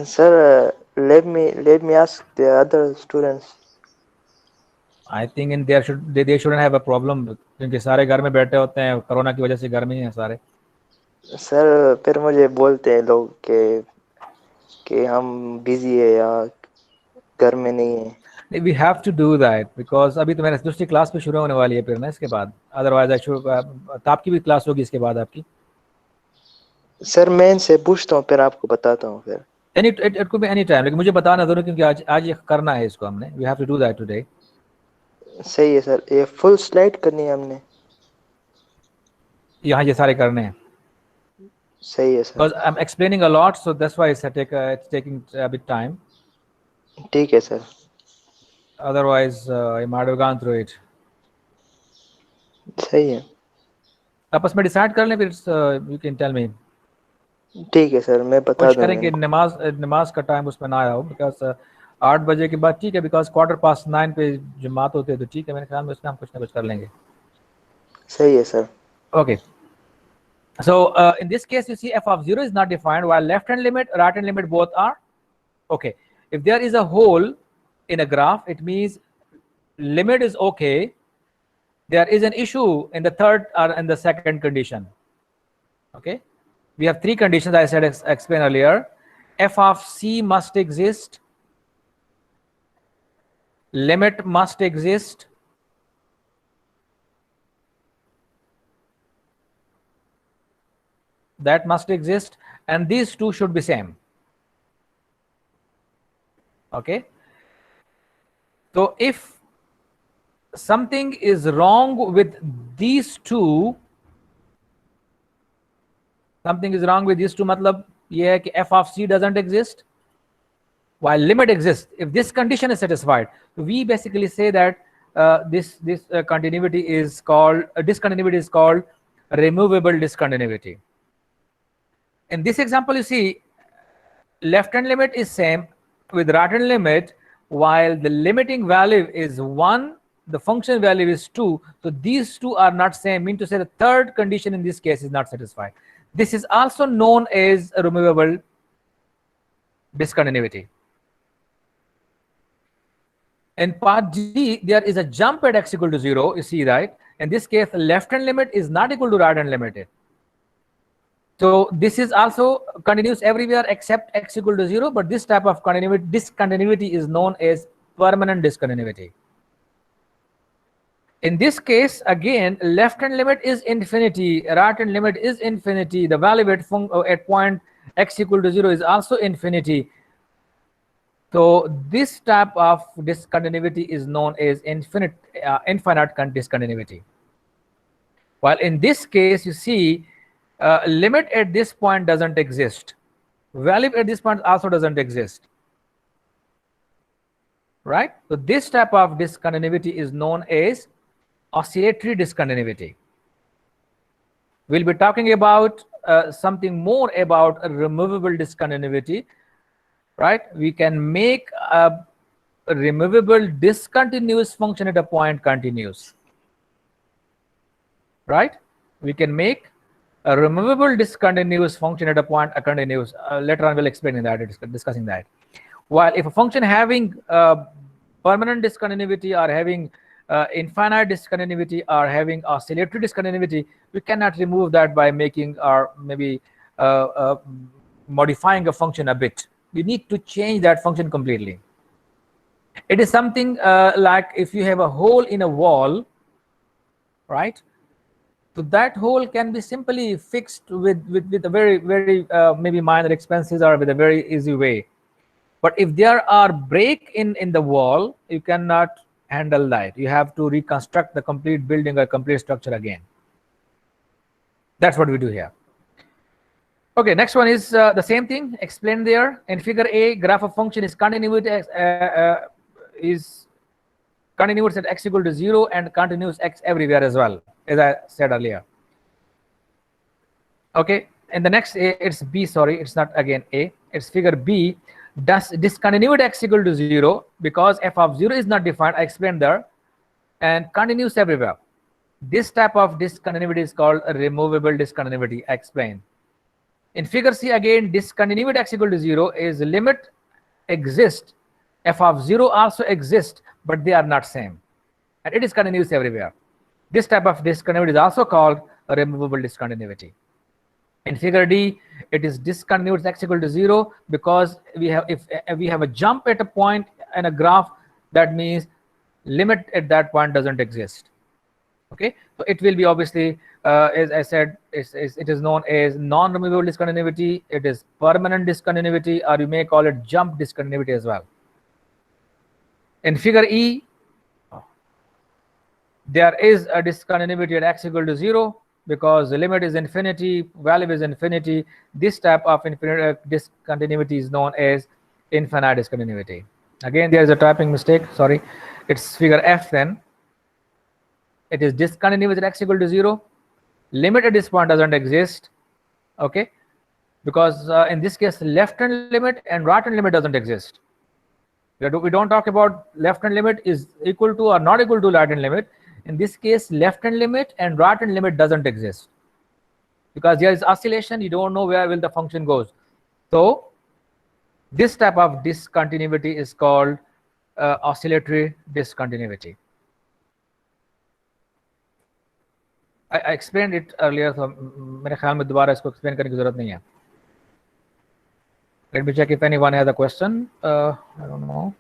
Sir, let me ask the other students. I think in there they shouldn't have a problem क्योंकि सारे घर में बैठे होते हैं, corona की वजह से घर में ही हैं सारे. सर फिर मुझे बोलते हैं लोग कि हम बिजी है या घर में नहीं है. We have to do that because अभी तो मेरा दूसरी क्लास भी शुरू होने वाली है फिर ना इसके बाद. Otherwise I should. तो आपकी भी क्लास होगी इसके बाद आपकी. सर मैं इनसे पूछता हूँ फिर आपको बताता हूँ फिर. It could be any time, लेकिन मुझे बताना जरूर क्योंकि आज ये करना है इसको हमने. We have to do that today. सही है सर. ये फुल स्लाइड करनी है हमने. यहाँ ये सारे करने हैं. सही है sir. Because I'm explaining a lot, so that's why it's taking a bit time. ठीक है sir. Otherwise, I might have gone through it. सही है. आपस में डिसाइड कर लें फिर. You can tell me. ठीक है सर, मैं बता कोशिश दूंगा. करें कि नमाज का टाइम उसमें ना आया हो. बिकॉज 8 बजे के बाद ठीक है. बिकॉज 9:15 पे जमात होते हैं तो ठीक है. मेरे ख्याल में उसमें हम कुछ ना कुछ कर लेंगे. सही है sir. Okay. So in this case, you see f of 0 is not defined, while left hand limit, right hand limit both are. Okay. If there is a hole in a graph, it means limit is okay. There is an issue in the third or in the second condition. Okay. We have 3 conditions I said explained earlier. F of c must exist. Limit must exist. That must exist, and these two should be same. Okay. So if something is wrong with these two, something is wrong with these two, मतलब ये है कि f of c doesn't exist while limit exists. If this condition is satisfied, we basically say that this continuity is called discontinuity is called removable discontinuity. In this example, you see left hand limit is same with right hand limit, while the limiting value is 1, the function value is 2. So these two are not same, mean to say the third condition in this case is not satisfied. This is also known as a removable discontinuity. In part D, there is a jump at x equal to 0, you see, right? In this case, left hand limit is not equal to right hand limit. So this is also continuous everywhere except x equal to 0, but this type of discontinuity is known as permanent discontinuity. In this case, again, left hand limit is infinity, right hand limit is infinity, the value at point x equal to 0 is also infinity. So this type of discontinuity is known as infinite discontinuity. While in this case, you see, limit at this point doesn't exist. Value at this point also doesn't exist. Right? So this type of discontinuity is known as oscillatory discontinuity. We'll be talking about something more about a removable discontinuity. Right? We can make a removable discontinuous function at a point continuous. Right? We can make a removable discontinuous function at a point a continuous. Later on, we'll explain that, discussing that. While if a function having permanent discontinuity or having infinite discontinuity or having oscillatory discontinuity, we cannot remove that by making or maybe modifying a function a bit. We need to change that function completely. It is something like if you have a hole in a wall, right? So that hole can be simply fixed with a very maybe minor expenses or with a very easy way. But if there are break in the wall, you cannot handle that. You have to reconstruct the complete building or complete structure again. That's what we do here. Okay, next one is the same thing explained there. In figure A, graph of function is continuity continuous at x equal to 0 and continuous x everywhere as well, as I said earlier. Okay, and the next A, it's B, sorry, it's not again A, it's figure B. Does discontinuity x equal to 0 because f of 0 is not defined, I explained there, and continuous everywhere. This type of discontinuity is called a removable discontinuity, I explained. In figure C, again, discontinuity x equal to 0 is limit exists, f of 0 also exists, but they are not same, and it is continuous everywhere. This type of discontinuity is also called a removable discontinuity. In figure D, it is discontinuity x equal to 0 because we have, if we have a jump at a point in a graph, that means limit at that point doesn't exist. Okay, so it will be obviously, as I said, it is known as non-removable discontinuity, it is permanent discontinuity, or you may call it jump discontinuity as well. In figure E, there is a discontinuity at x equal to 0 because the limit is infinity, value is infinity. This type of infinite discontinuity is known as infinite discontinuity. Again, there is a typing mistake, sorry. It's figure F then. It is discontinuous at x equal to 0. Limit at this point doesn't exist, okay? Because in this case, left hand limit and right hand limit doesn't exist. We don't talk about left hand limit is equal to or not equal to right hand limit. In this case, left hand limit and right hand limit doesn't exist because there is oscillation. You don't know where will the function goes. So this type of discontinuity is called oscillatory discontinuity. I explained it earlier, so मेरे ख्याल में दोबारा इसको explain करने की ज़रूरत नहीं है. Let me check if anyone has a question. I don't know.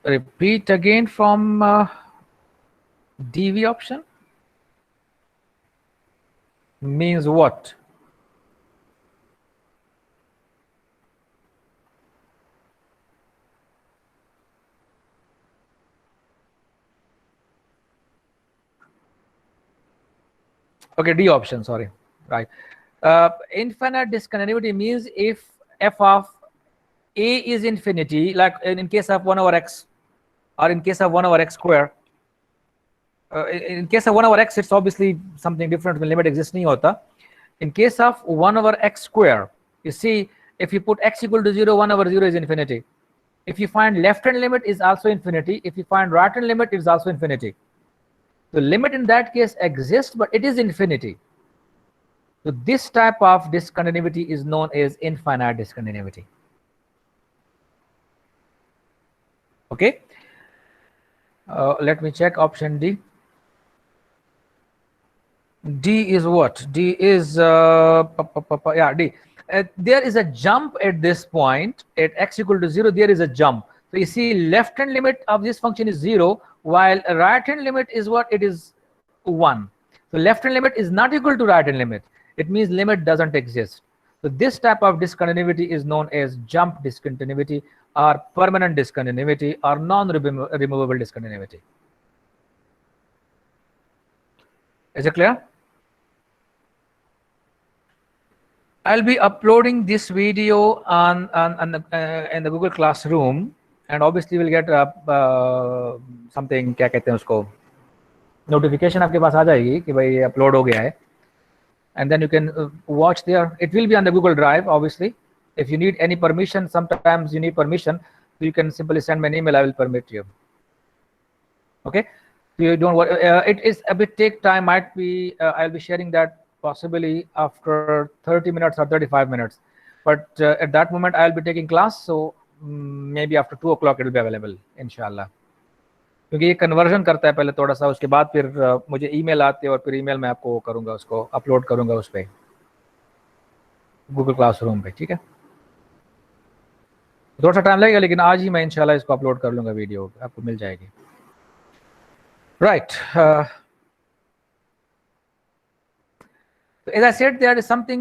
Repeat again from DV option. Means what? Okay, D option, sorry. Right. Infinite discontinuity means if f of a is infinity, like in case of 1 over x, or in case of 1 over x square. In case of 1 over x, it's obviously something different when limit exists nahi hota. In case of 1 over x square, you see, if you put x equal to 0, 1 over 0 is infinity. If you find left hand limit is also infinity. If you find right hand limit, is also infinity. The limit in that case exists, but it is infinity. So this type of discontinuity is known as infinite discontinuity. Okay. Let me check option D. D is what? D is yeah, D. There is a jump at this point at x equal to 0. There is a jump. So you see, left hand limit of this function is 0, while right hand limit is what? It is 1. So left hand limit is not equal to right hand limit. It means limit doesn't exist. So this type of discontinuity is known as jump discontinuity, or permanent discontinuity, or non-removable discontinuity. Is it clear? I'll be uploading this video on in the Google Classroom, and obviously we'll get something, क्या कहते हैं उसको, notification आपके पास आ जाएगी कि भाई upload हो गया है, and then you can watch there. It will be on the Google Drive, obviously. If you need any permission, sometimes you need permission, so you can simply send me an email. I will permit you. Okay, so you don't worry. It is a bit take time. Might be I'll be sharing that possibly after 30 minutes or 35 minutes, but at that moment I'll be taking class, so maybe after 2 o'clock it will be available, inshallah. क्योंकि ये conversion करता है पहले थोड़ा सा, उसके बाद फिर मुझे ईमेल आते हैं, और फिर ईमेल में आपको करूंगा, उसको अपलोड करूंगा उस पे गूगल क्लासरूम पे, ठीक है। थोड़ा सा टाइम लगेगा, लेकिन आज ही मैं इंशाल्लाह इसको अपलोड कर लूंगा, वीडियो आपको मिल जाएगी। Right, as I said, there is something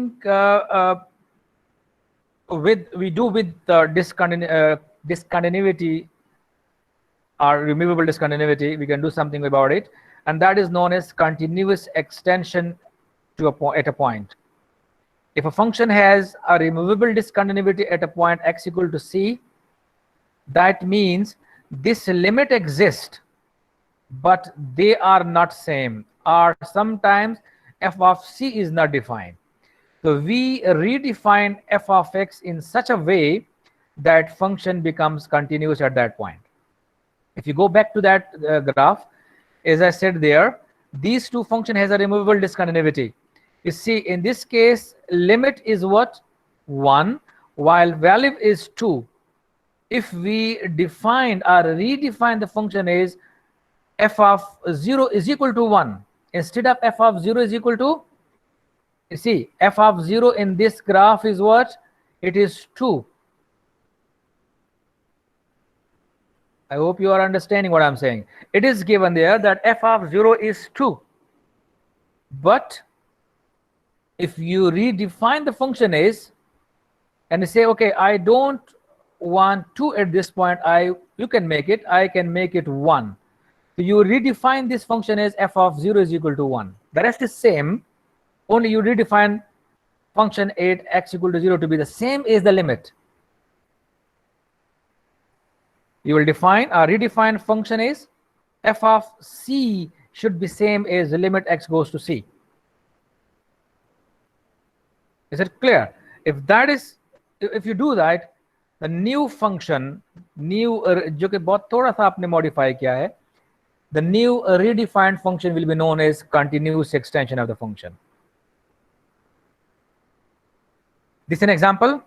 we do with discontinuity or removable discontinuity. We can do something about it, and that is known as continuous extension to at a point. If a function has a removable discontinuity at a point x equal to c, that means this limit exists, but they are not same, or sometimes f of c is not defined. So we redefine f of x in such a way that function becomes continuous at that point. If you go back to that graph, as I said there, these two function has a removable discontinuity. You see, in this case, limit is what? 1, while value is 2. If we define or redefine the function as f of 0 is equal to 1, instead of f of 0 is equal to, you see, f of 0 in this graph is what? It is 2. I hope you are understanding what I'm saying. It is given there that f of 0 is 2. But if you redefine the function as, and you say, okay, I don't want 2 at this point, you can make it, I can make it 1. So you redefine this function as f of 0 is equal to 1. The rest is same, only you redefine function at x equal to 0 to be the same as the limit. You will define a redefined function as f of c should be same as the limit x goes to c. Is it clear? If you do that, the new function, जो कि बहुत थोड़ा सा आपने modify किया है, the new redefined function will be known as continuous extension of the function. This is an example.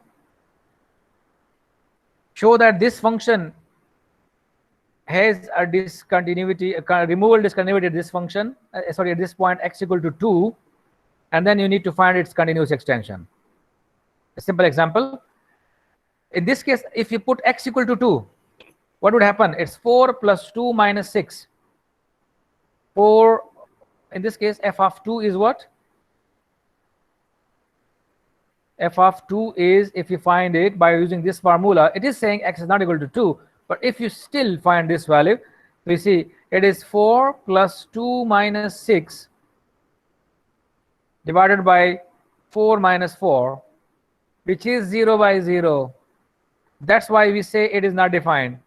Show that this function has a discontinuity, a removal discontinuity at this function, sorry, at this point x equal to 2, and then you need to find its continuous extension. A simple example. In this case, if you put x equal to 2, what would happen? It's 4 plus 2 minus 6. 4, in this case, f of 2 is what? F of 2 is, if you find it by using this formula, it is saying x is not equal to 2. But if you still find this value, we see it is 4 plus 2 minus 6. divided by 4 minus 4, which is 0 by 0. That's why we say it is not defined.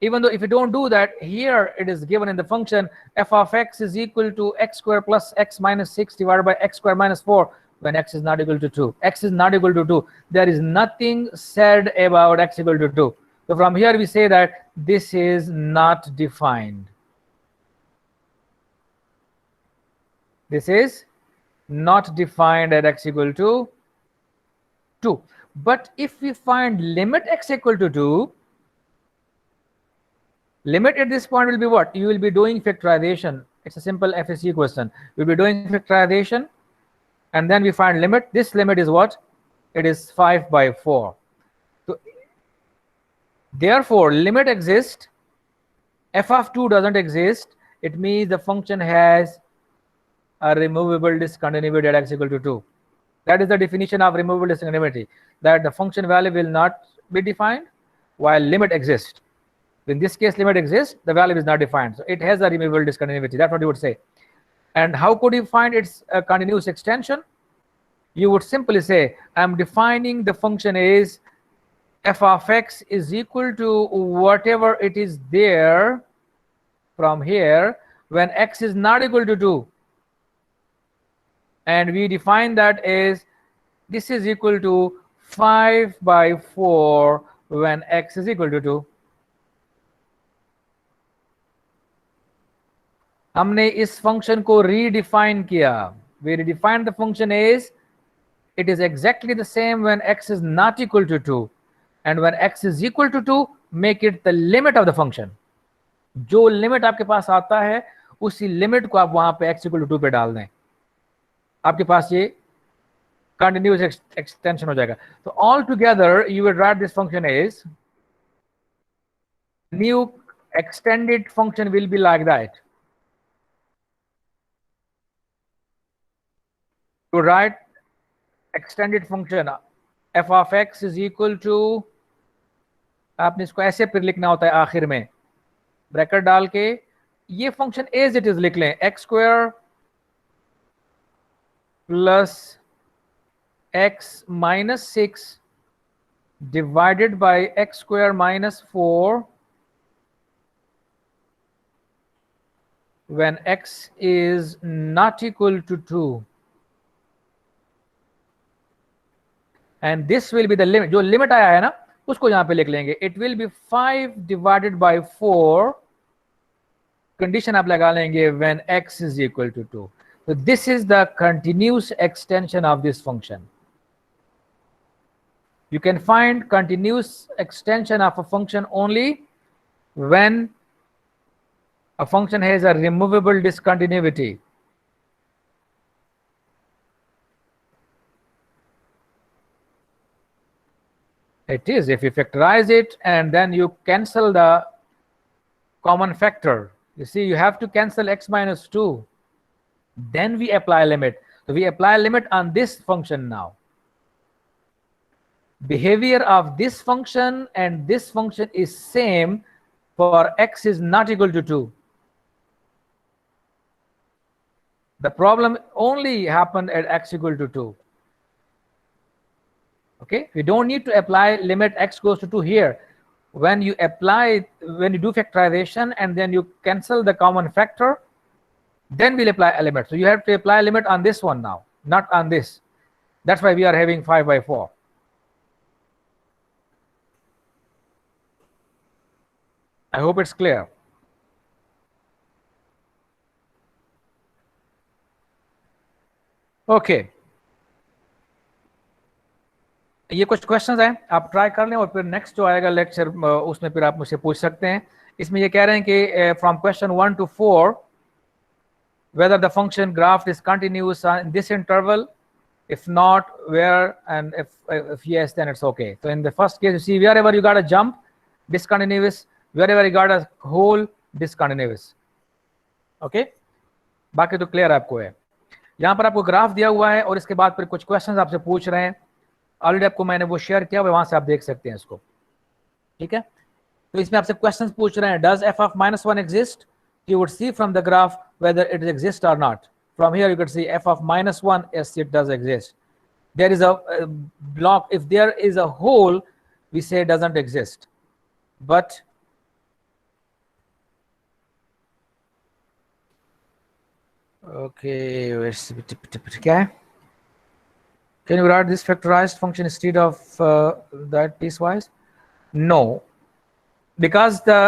Even though if you don't do that, here it is given in the function f of x is equal to x square plus x minus 6 divided by x square minus 4 when x is not equal to 2. X is not equal to 2. There is nothing said about x equal to 2. So from here we say that this is not defined. This is not defined at x equal to 2. But if we find limit x equal to 2, limit at this point will be what? You will be doing factorization. It's a simple FSC question. We'll be doing factorization, and then we find limit. This limit is what? It is 5 by 4. So, therefore, limit exists. F of 2 doesn't exist. It means the function has a removable discontinuity at x equal to 2. That is the definition of removable discontinuity, that the function value will not be defined while limit exists. In this case, limit exists, the value is not defined. So it has a removable discontinuity. That's what you would say. And how could you find its continuous extension? You would simply say, I'm defining the function is f of x is equal to whatever it is there from here when x is not equal to 2. And we define that as this is equal to 5 by 4 when x is equal to 2. हमने इस function को redefine किया. We redefined the function as it is exactly the same when x is not equal to 2, and when x is equal to 2 make it the limit of the function. जो limit आपके पास आता है उसी limit को आप वहां पे x equal to 2 पे डाल दें, आपके पास ये continuous extension हो जाएगा. So all together you will write this function as new extended function will be like that. To write extended function f of x is equal to, आपने इसको ऐसे फिर लिखना होता है आखिर में ब्रैकेट डाल के, ये फंक्शन एज इट इज लिख लें, x square plus x minus 6 divided by x square minus 4 when x is not equal to 2. And this will be the limit. जो लिमिट आया है ना उसको यहां पे लिख लेंगे. It will be 5 divided by 4. Condition आप लगा लेंगे when x is equal to 2. So this is the continuous extension of this function. You can find continuous extension of a function only when a function has a removable discontinuity. It is if you factorize it and then you cancel the common factor. You see, you have to cancel x minus 2. Then we apply limit. So we apply limit on this function now. Behavior of this function and this function is same for x is not equal to 2. The problem only happened at x equal to 2. Okay, we don't need to apply limit x goes to 2 here. When you do factorization and then you cancel the common factor, then we'll apply a limit. So you have to apply a limit on this one now, not on this. That's why we are having 5 by 4. I hope it's clear. Okay. ये कुछ questions हैं, आप try कर लें और फिर next जो आएगा लेक्चर उसमें फिर आप मुझसे पूछ सकते हैं. इसमें ये कह रहे हैं कि from question 1 to 4 whether the function graph is continuous in this interval, if not where, and if yes then it's okay. So in the first case you see wherever you got a jump discontinuous, wherever you got a hole discontinuous. Okay, बाकी तो clear आपको है. यहाँ पर आपको graph दिया हुआ है और इसके बाद फिर कुछ क्वेश्चंस आपसे पूछ रहे हैं. ऑलरेडी आपको मैंने वो शेयर किया हुआ, वहां से आप देख सकते हैं इसको. ठीक है, तो इसमें आपसे क्वेश्चंस पूछ रहे हैं. Does f of -1 exist? You would see from the graph whether it exists or not. From here you could see f of -1, yes, it does exist. There is a block, if there is a hole, we say it doesn't exist. But okay, okay. Can you write this factorized function instead of that piecewise? No, because the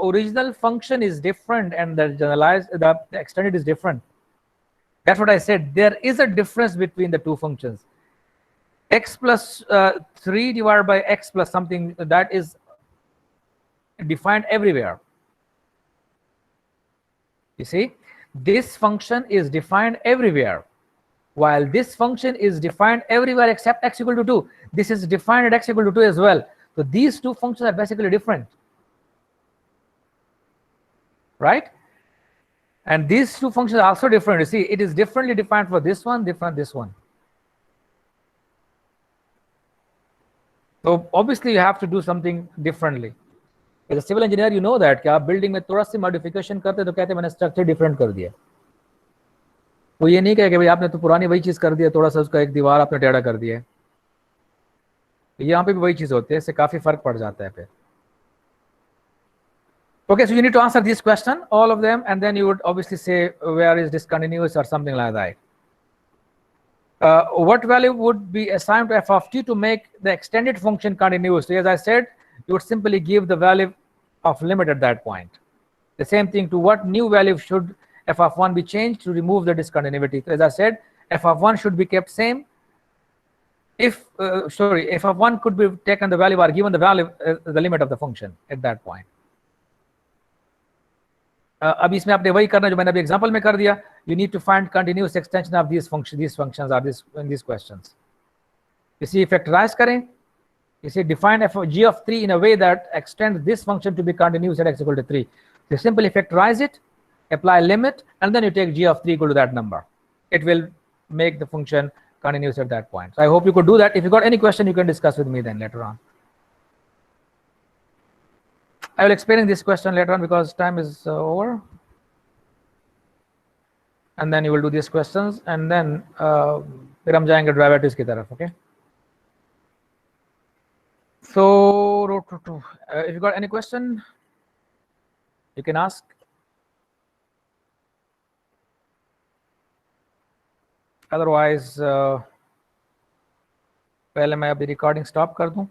original function is different and the generalized, the extended is different. That's what I said. There is a difference between the two functions. X plus 3 divided by x plus something, that is defined everywhere. You see, this function is defined everywhere, while this function is defined everywhere except x equal to 2. This is defined at x equal to 2 as well. So these two functions are basically different, right? And these two functions are also different. You see, it is differently defined for this one, different this one. So obviously you have to do something differently. As a civil engineer, you know that कि आप building में थोड़ा सी modification करते तो कहते मैंने structure different कर दिया. वो ये नहीं कहे कि भाई आपने तो पुरानी वही चीज कर दिया, थोड़ा सा उसका एक दीवार आपने टेढ़ा कर दिया. यहाँ पे भी वही चीज होती है, इससे काफी फर्क पड़ जाता है फिर. Okay, so you need to answer this question, all of them, and then you would obviously say where is discontinuous or something like that. What value would be assigned to f of t to make the extended function continuous? So as I said, you would simply give the value of limit at that point. The same thing, to what new value should f of 1 be changed to remove the discontinuity? So as I said, f of 1 should be kept same. If f of 1 could be taken the value or given the value, the limit of the function at that point. अब इसमें आपने वही करना जो मैंने अभी example में कर दिया. You need to find continuous extension of these functions are in these questions. You see, factorize करें. You see, define f of g of 3 in a way that extends this function to be continuous at x equal to 3. You simply factorize it, apply limit, and then you take g of 3 equal to that number. It will make the function continuous at that point. So I hope you could do that. If you got any question, you can discuss with me then later on. I will explain this question later on because time is over. And then you will do these questions, and then फिर हम जाएंगे derivatives की तरफ. Okay. So if you got any question, you can ask. Otherwise, पहले मैं अभी recording stop कर दूं.